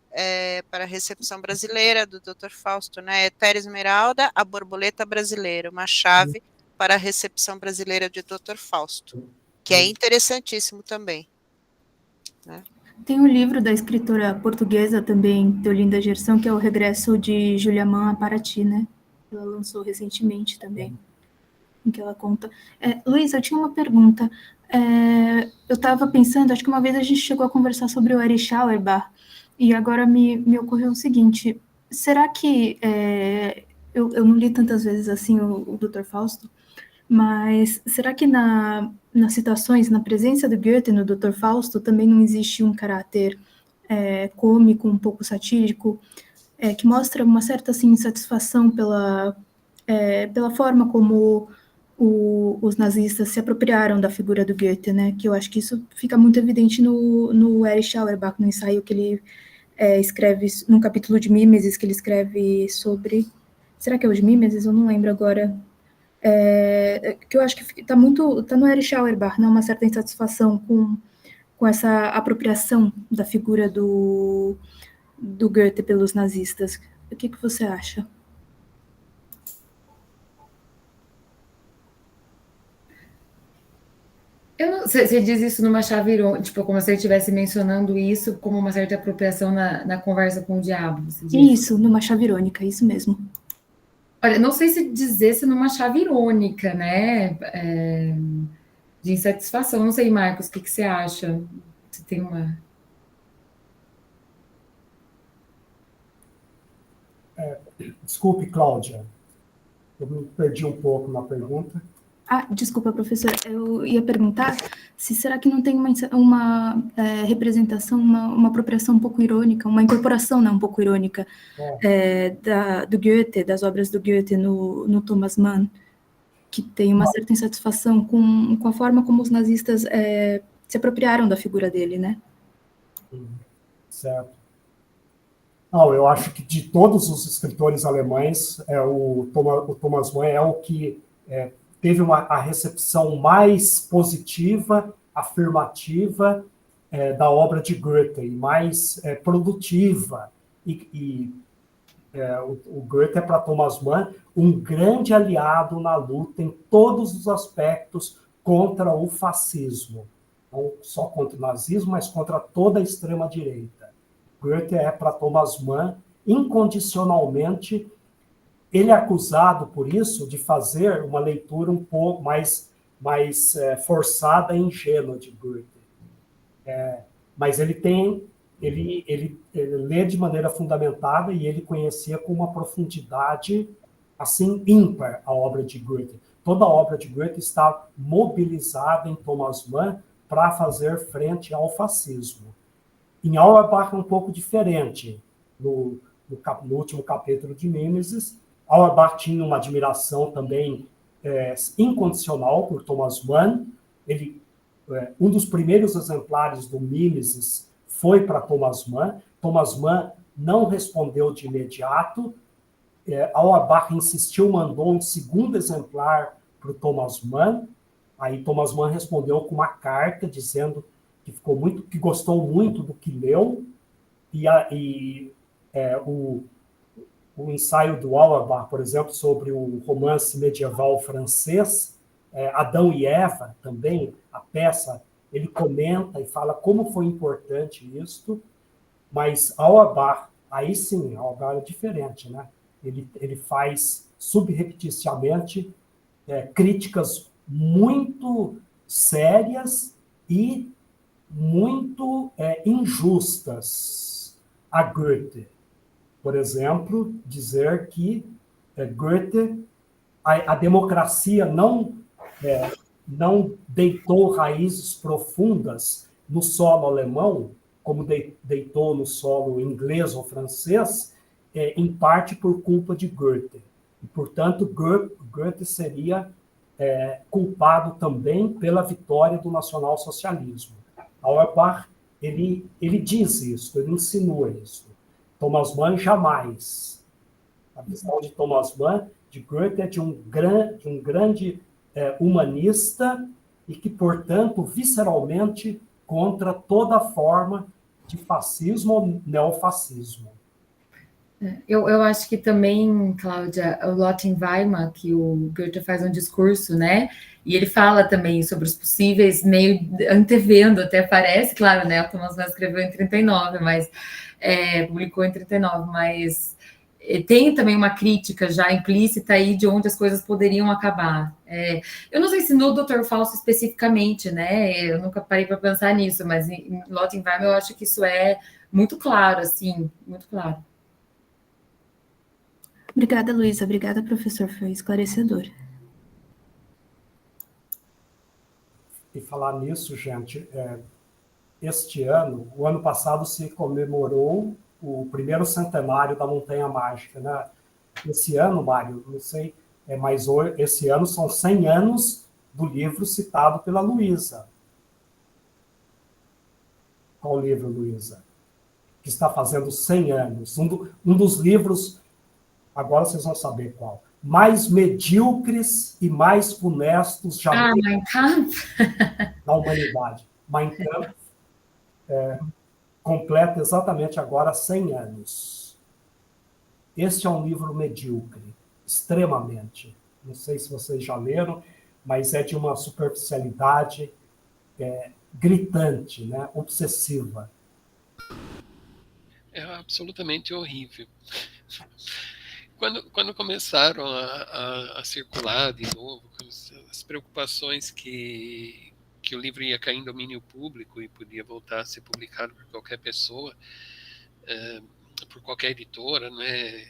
para a recepção brasileira do Dr. Fausto, né, Retaera esmeralda, a borboleta brasileira, uma chave para a recepção brasileira de Dr. Fausto, que é interessantíssimo também. Né?
Tem um livro da escritora portuguesa também, Deolinda Gerson, que é o Regresso de Júlia Mann a Paraty, né? Ela lançou recentemente também, em que ela conta. Luísa, eu tinha uma pergunta. Eu estava pensando, acho que uma vez a gente chegou a conversar sobre o Erich Auerbach, e agora me ocorreu o seguinte, será que... eu não li tantas vezes assim o Dr. Fausto, mas será que nas citações, na presença do Goethe no Dr. Fausto, também não existe um caráter cômico, um pouco satírico, que mostra uma certa assim, insatisfação pela forma como os nazistas se apropriaram da figura do Goethe, né? Que eu acho que isso fica muito evidente no Erich Auerbach, no ensaio que ele escreve, num capítulo de Mimesis, que ele escreve sobre... Será que é o de Mimesis? Eu não lembro agora. Que eu acho que está no Erich Auerbach, né? Uma certa insatisfação com essa apropriação da figura do Goethe pelos nazistas. O que você acha?
Você diz isso numa chave irônica, tipo, como se ele estivesse mencionando isso como uma certa apropriação na conversa com o diabo. Você diz?
Isso, numa chave irônica, isso mesmo.
Olha, não sei se dizer numa chave irônica, né? De insatisfação. Não sei, Marcos, o que você acha? Você tem uma...
Desculpe, Cláudia, eu me perdi um pouco na pergunta.
Desculpa, professora, eu ia perguntar se será que não tem uma representação, uma apropriação um pouco irônica, uma incorporação, né, um pouco irônica do Goethe, das obras do Goethe no Thomas Mann, que tem uma certa insatisfação com a forma como os nazistas se apropriaram da figura dele, né?
Certo. Não, eu acho que de todos os escritores alemães, o Thomas Mann é o que teve a recepção mais positiva, afirmativa da obra de Goethe, e mais produtiva. O Goethe é, para Thomas Mann, um grande aliado na luta em todos os aspectos contra o fascismo. Não só contra o nazismo, mas contra toda a extrema-direita. Goethe é, para Thomas Mann, incondicionalmente. Ele é acusado, por isso, de fazer uma leitura um pouco mais forçada e ingênua de Goethe. Mas ele lê de maneira fundamentada e ele conhecia com uma profundidade assim ímpar a obra de Goethe. Toda a obra de Goethe está mobilizada em Thomas Mann para fazer frente ao fascismo. Em Auerbach é um pouco diferente. No último capítulo de Mimesis, Auerbach tinha uma admiração também incondicional por Thomas Mann. Um dos primeiros exemplares do Mimesis foi para Thomas Mann. Thomas Mann não respondeu de imediato. Auerbach insistiu, mandou um segundo exemplar para o Thomas Mann. Aí Thomas Mann respondeu com uma carta dizendo que gostou muito do que leu. O ensaio do Auerbach, por exemplo, sobre o romance medieval francês, Adão e Eva, também, a peça, ele comenta e fala como foi importante isso, mas Auerbach, aí sim, Auerbach é diferente, né? Ele faz subrepticiamente críticas muito sérias e muito injustas a Goethe. Por exemplo, dizer que Goethe, a democracia não deitou raízes profundas no solo alemão, como deitou no solo inglês ou francês, em parte por culpa de Goethe. E, portanto, Goethe seria culpado também pela vitória do nacionalsocialismo. Auerbach, ele diz isso, ele insinua isso. Thomas Mann jamais. A visão de Thomas Mann, de Goethe, é de um grande humanista e que, portanto, visceralmente contra toda forma de fascismo ou neofascismo.
Eu acho que também, Cláudia, o Lot in Weimar, que o Goethe faz um discurso, né? E ele fala também sobre os possíveis, meio antevendo, até parece, claro, né? O Thomas Mann escreveu em 39, mas publicou em 39, mas tem também uma crítica já implícita aí de onde as coisas poderiam acabar. Eu não sei se no Dr. Fausto especificamente, né? Eu nunca parei para pensar nisso, mas em Lot in Weimar eu acho que isso é muito claro, assim, muito claro.
Obrigada, Luísa. Obrigada, professor. Foi esclarecedor.
E falar nisso, gente, este ano, o ano passado, se comemorou o primeiro centenário da Montanha Mágica, né? Esse ano, Mário, não sei, mas esse ano são 100 anos do livro citado pela Luísa. Qual livro, Luísa? Que está fazendo 100 anos. Um dos livros, agora vocês vão saber qual, mais medíocres e mais funestos já
Mein Kampf.
da humanidade. Mein Kampf completa exatamente agora 100 anos. Este é um livro medíocre, extremamente. Não sei se vocês já leram, mas é de uma superficialidade gritante, né? Obsessiva.
É absolutamente horrível. Quando começaram a circular de novo, as preocupações que o livro ia cair em domínio público e podia voltar a ser publicado por qualquer pessoa, por qualquer editora, né?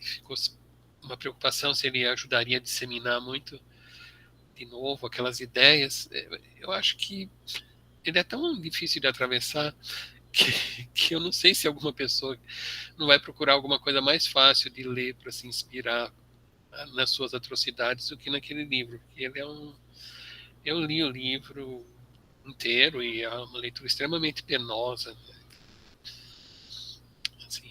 Ficou uma preocupação se ele ajudaria a disseminar muito de novo aquelas ideias. Eu acho que ele é tão difícil de atravessar que eu não sei se alguma pessoa não vai procurar alguma coisa mais fácil de ler para se inspirar nas suas atrocidades do que naquele livro. Porque ele eu li o livro inteiro e é uma leitura extremamente penosa. Assim,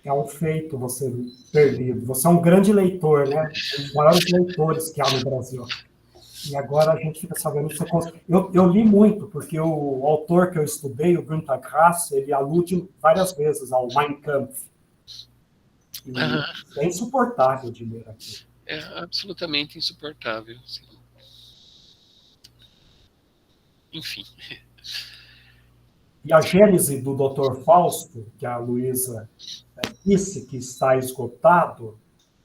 É um feito você ter lido. Você é um grande leitor, né? Um dos maiores leitores que há no Brasil. E agora a gente fica sabendo que eu li muito, porque o autor que eu estudei, o Günter Grass, ele alude várias vezes ao Mein Kampf. E é insuportável de ler aqui.
É absolutamente insuportável. Assim. Enfim.
E a gênese do Dr. Fausto, que a Luísa disse que está esgotado,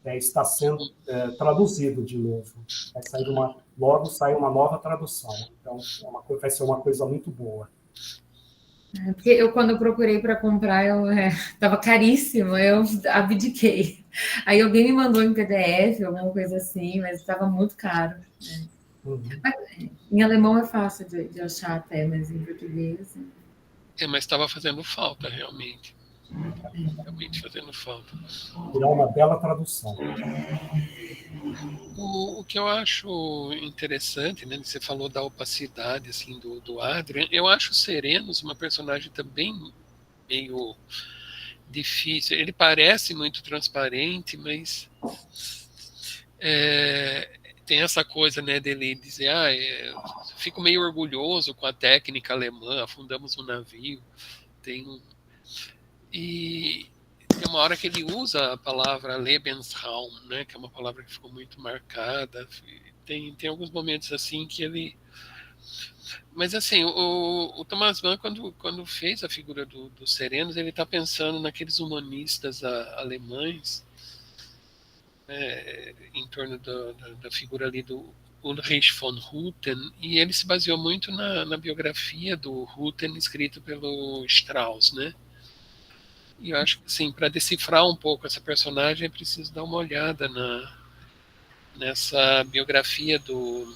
está sendo traduzido de novo. Logo sai uma nova tradução. Então, vai ser uma coisa muito boa.
Porque quando eu procurei para comprar, estava caríssimo, eu abdiquei. Aí alguém me mandou em PDF, alguma coisa assim, mas estava muito caro. Né? Uhum. Mas, em alemão é fácil de achar até, mas em português... Assim.
Mas estava fazendo falta, realmente. Realmente fazendo falta.
Virá uma bela tradução.
O que eu acho interessante, né? Você falou da opacidade assim, do Adrian. Eu acho o Serenos uma personagem também meio difícil. Ele parece muito transparente, mas tem essa coisa, né, dele dizer, fico meio orgulhoso com a técnica alemã, afundamos um navio. E tem uma hora que ele usa a palavra Lebensraum, né, que é uma palavra que ficou muito marcada. Tem alguns momentos assim que ele... Mas assim, o Thomas Mann, quando fez a figura dos Serenos, ele está pensando naqueles humanistas alemães, em torno da figura ali do Ulrich von Hutten, e ele se baseou muito na biografia do Hutten, escrito pelo Strauss, né? E eu acho que, assim, para decifrar um pouco essa personagem, é preciso dar uma olhada nessa biografia do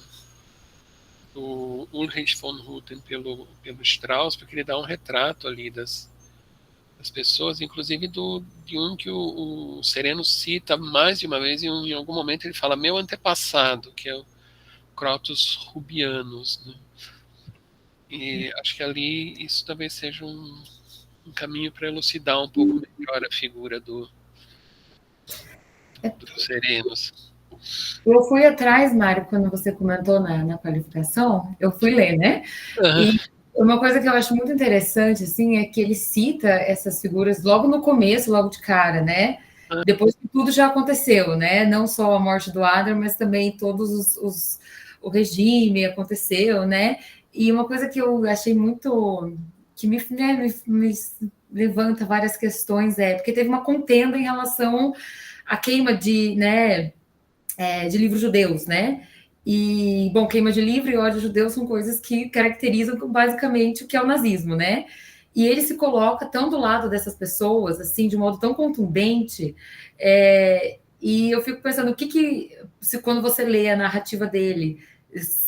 Ulrich von Hutten pelo Strauss, porque ele dá um retrato ali das pessoas, inclusive de um que o Sereno cita mais de uma vez, e em algum momento ele fala meu antepassado, que é o Crotus Rubianus, né? E acho que ali isso talvez seja um caminho para elucidar um pouco melhor a figura dos Serenos.
Eu fui atrás, Mário, quando você comentou na qualificação, eu fui ler, né? E uma coisa que eu acho muito interessante, assim, é que ele cita essas figuras logo no começo, logo de cara, né? Depois que tudo já aconteceu, né? Não só a morte do Adler, mas também todos o regime aconteceu, né? E uma coisa que eu achei muito... que me levanta várias questões, porque teve uma contenda em relação à queima de livros judeus, né? E, bom, queima de livro e ódio judeu são coisas que caracterizam basicamente o que é o nazismo, né? e ele se coloca tão do lado dessas pessoas, assim, de um modo tão contundente, e eu fico pensando, quando você lê a narrativa dele,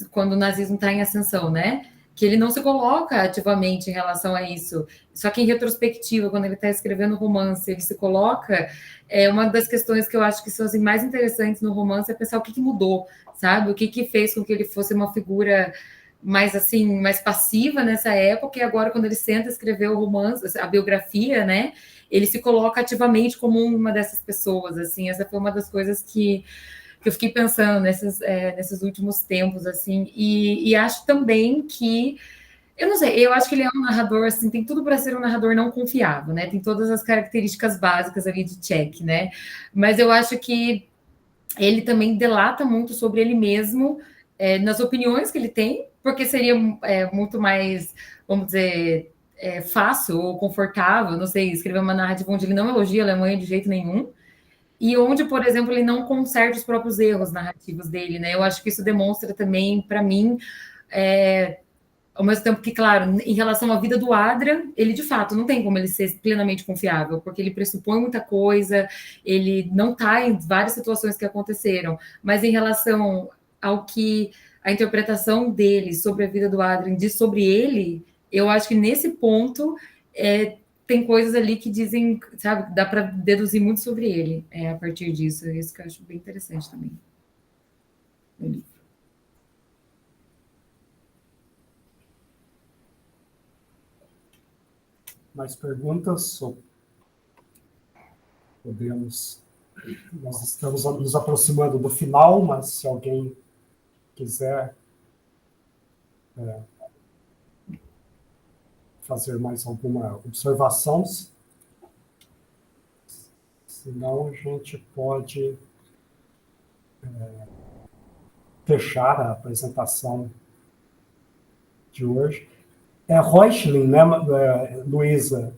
quando o nazismo está em ascensão, né? Que ele não se coloca ativamente em relação a isso. Só que em retrospectiva, quando ele está escrevendo romance, ele se coloca. Uma das questões que eu acho que são assim, mais interessantes no romance é pensar o que mudou, sabe? O que fez com que ele fosse uma figura mais assim, mais passiva nessa época, e agora, quando ele senta escrever o romance, a biografia, né? Ele se coloca ativamente como uma dessas pessoas, assim. Essa foi uma das coisas que eu fiquei pensando nesses últimos tempos, assim, e acho também que, eu não sei, eu acho que ele é um narrador, assim, tem tudo para ser um narrador não confiável, né? Tem todas as características básicas ali de Czech, né? Mas eu acho que ele também delata muito sobre ele mesmo, nas opiniões que ele tem, porque seria muito mais, vamos dizer, fácil ou confortável, não sei, escrever uma narrativa onde ele não elogia a Alemanha de jeito nenhum, e onde, por exemplo, ele não conserta os próprios erros narrativos dele, né? Eu acho que isso demonstra também, para mim, ao mesmo tempo que, claro, em relação à vida do Adrian, ele, de fato, não tem como ele ser plenamente confiável, porque ele pressupõe muita coisa, ele não está em várias situações que aconteceram, mas em relação ao que a interpretação dele sobre a vida do Adrian diz sobre ele, eu acho que nesse ponto tem coisas ali que dizem, sabe, dá para deduzir muito sobre ele a partir disso. Isso que eu acho bem interessante também.
Mais perguntas? Podemos... Nós estamos nos aproximando do final, mas se alguém quiser fazer mais alguma observação, senão a gente pode fechar a apresentação de hoje. É Reuchlin, né, Luísa?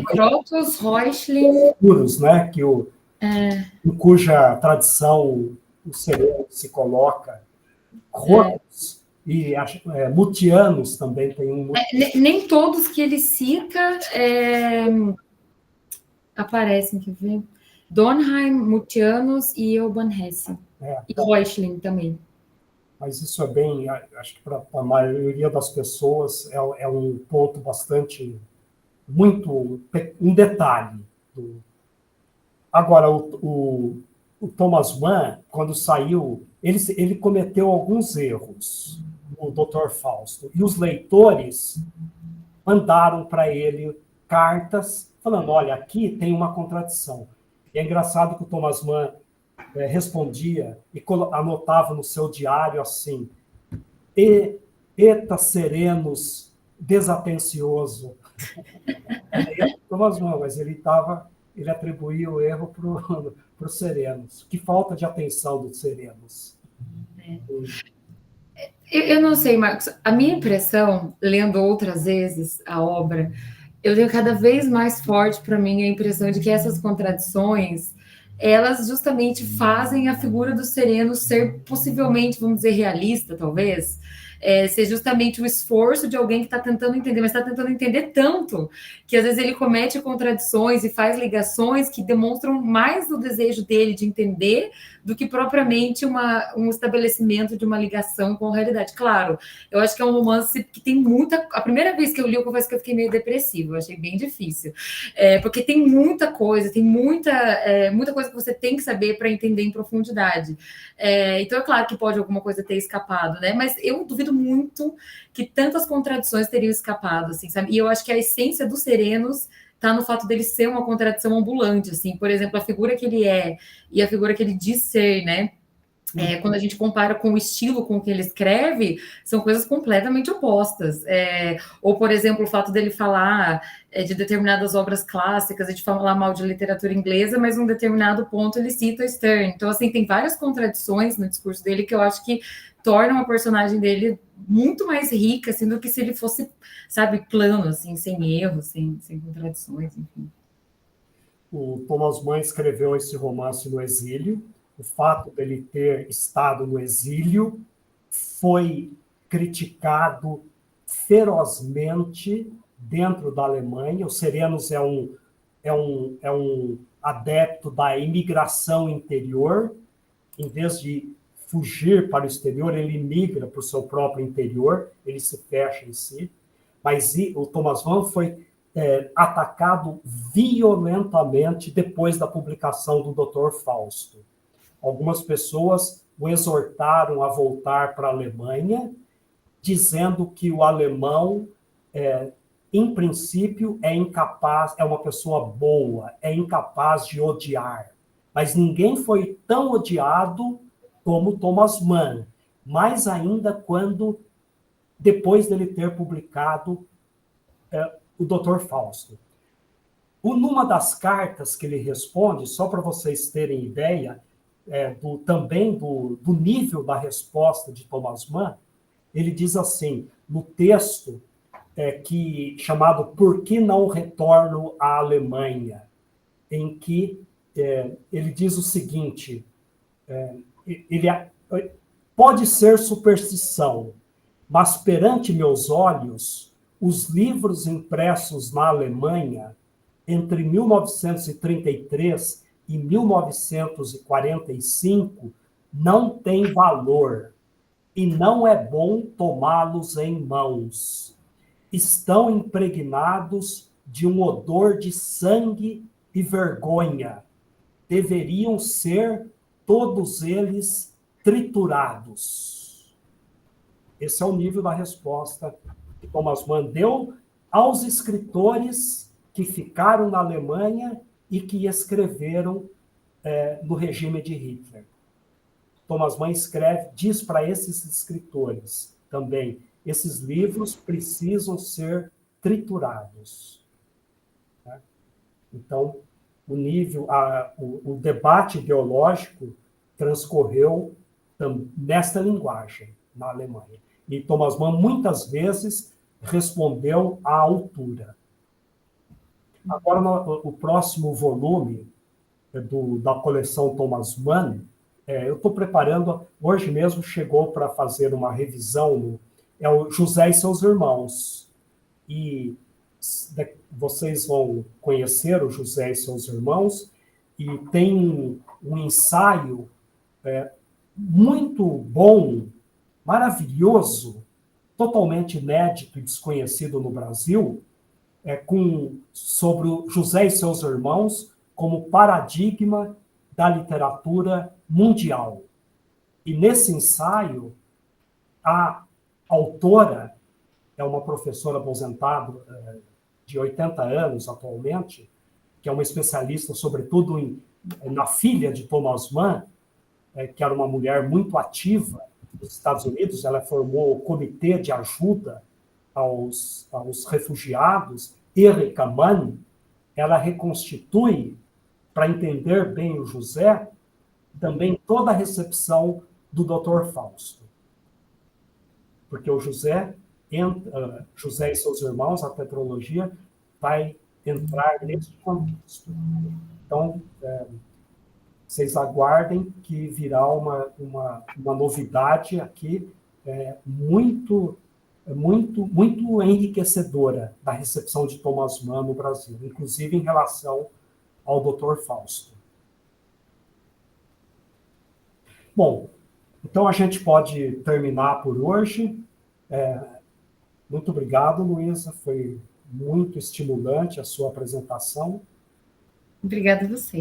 Crotos, Reuchlin...
Né, em cuja tradição o sereno se coloca. Crotos e Mutianos também tem um...
nem todos que ele cita aparecem, quer ver? Donheim, Mutianos e Urban Hesse. E Reuchlin também.
Mas isso é bem, acho que para a maioria das pessoas é um ponto bastante, muito, um detalhe. Agora, o Thomas Mann, quando saiu, ele cometeu alguns erros, o Dr. Fausto, e os leitores mandaram para ele cartas falando, olha, aqui tem uma contradição. E é engraçado que o Thomas Mann respondia e anotava no seu diário assim, eta serenos desatencioso. Thomas Mann, mas ele atribuía o erro para os serenos. Que falta de atenção dos serenos.
Eu não sei, Marcos, a minha impressão, lendo outras vezes a obra, eu tenho cada vez mais forte para mim a impressão de que essas contradições, elas justamente fazem a figura do sereno ser possivelmente, vamos dizer, realista, talvez, ser justamente o esforço de alguém que está tentando entender, mas está tentando entender tanto que às vezes ele comete contradições e faz ligações que demonstram mais o desejo dele de entender do que propriamente um estabelecimento de uma ligação com a realidade. Claro, eu acho que é um romance que tem muita... A primeira vez que eu li, eu confesso que eu fiquei meio depressiva, eu achei bem difícil, porque tem muita coisa, tem muita coisa que você tem que saber para entender em profundidade. Então, é claro que pode alguma coisa ter escapado, né? Mas eu duvido muito que tantas contradições teriam escapado, assim, sabe? E eu acho que a essência dos Serenos está no fato dele ser uma contradição ambulante, assim. Por exemplo, a figura que ele é e a figura que ele diz ser, né? Quando a gente compara com o estilo com que ele escreve, são coisas completamente opostas. Ou, por exemplo, o fato dele falar de determinadas obras clássicas, de falar mal de literatura inglesa, mas num determinado ponto ele cita Sterne. Então, assim, tem várias contradições no discurso dele que eu acho que tornam a personagem dele muito mais rica, assim, do que se ele fosse, sabe, plano, assim, sem erros, sem contradições, enfim.
O Thomas Mann escreveu esse romance no exílio. O fato dele ter estado no exílio foi criticado ferozmente dentro da Alemanha. O Serenus é um adepto da imigração interior. Em vez de fugir para o exterior, ele migra para o seu próprio interior, ele se fecha em si. Mas o Thomas Mann foi atacado violentamente depois da publicação do Dr. Fausto. Algumas pessoas o exortaram a voltar para a Alemanha, dizendo que o alemão, em princípio, é incapaz, é uma pessoa boa, é incapaz de odiar. Mas ninguém foi tão odiado como Thomas Mann, mais ainda quando, depois dele ter publicado o Dr. Fausto. Numa das cartas que ele responde, só para vocês terem ideia, também do nível da resposta de Thomas Mann, ele diz assim, no texto chamado Por que não retorno à Alemanha?, em que ele diz o seguinte, pode ser superstição, mas perante meus olhos, os livros impressos na Alemanha entre 1933 e 1945 não têm valor e não é bom tomá-los em mãos. Estão impregnados de um odor de sangue e vergonha. Deveriam ser todos eles triturados. Esse é o nível da resposta que Thomas Mann deu aos escritores que ficaram na Alemanha e que escreveram no regime de Hitler. Thomas Mann diz para esses escritores também, esses livros precisam ser triturados. Né? Então, o debate ideológico transcorreu nesta linguagem na Alemanha. E Thomas Mann, muitas vezes, respondeu à altura. Agora, o próximo volume da coleção Thomas Mann, eu estou preparando, hoje mesmo chegou para fazer uma revisão, é o José e seus Irmãos. E vocês vão conhecer o José e seus Irmãos, e tem um ensaio muito bom, maravilhoso, totalmente inédito e desconhecido no Brasil, sobre o José e seus Irmãos como paradigma da literatura mundial. E nesse ensaio, a autora é uma professora aposentada de 80 anos atualmente, que é uma especialista, sobretudo, na filha de Thomas Mann, que era uma mulher muito ativa nos Estados Unidos. Ela formou o Comitê de Ajuda aos Refugiados, Erika Mann. Ela reconstitui, para entender bem o José, também toda a recepção do Dr. Fausto. Porque o José e seus Irmãos, a tetralogia, vai entrar nesse contexto. Então, vocês aguardem que virá uma novidade aqui muito enriquecedora da recepção de Thomas Mann no Brasil, inclusive em relação ao Dr. Fausto. Bom, então a gente pode terminar por hoje. Muito obrigado, Luísa, foi muito estimulante a sua apresentação.
Obrigada a você.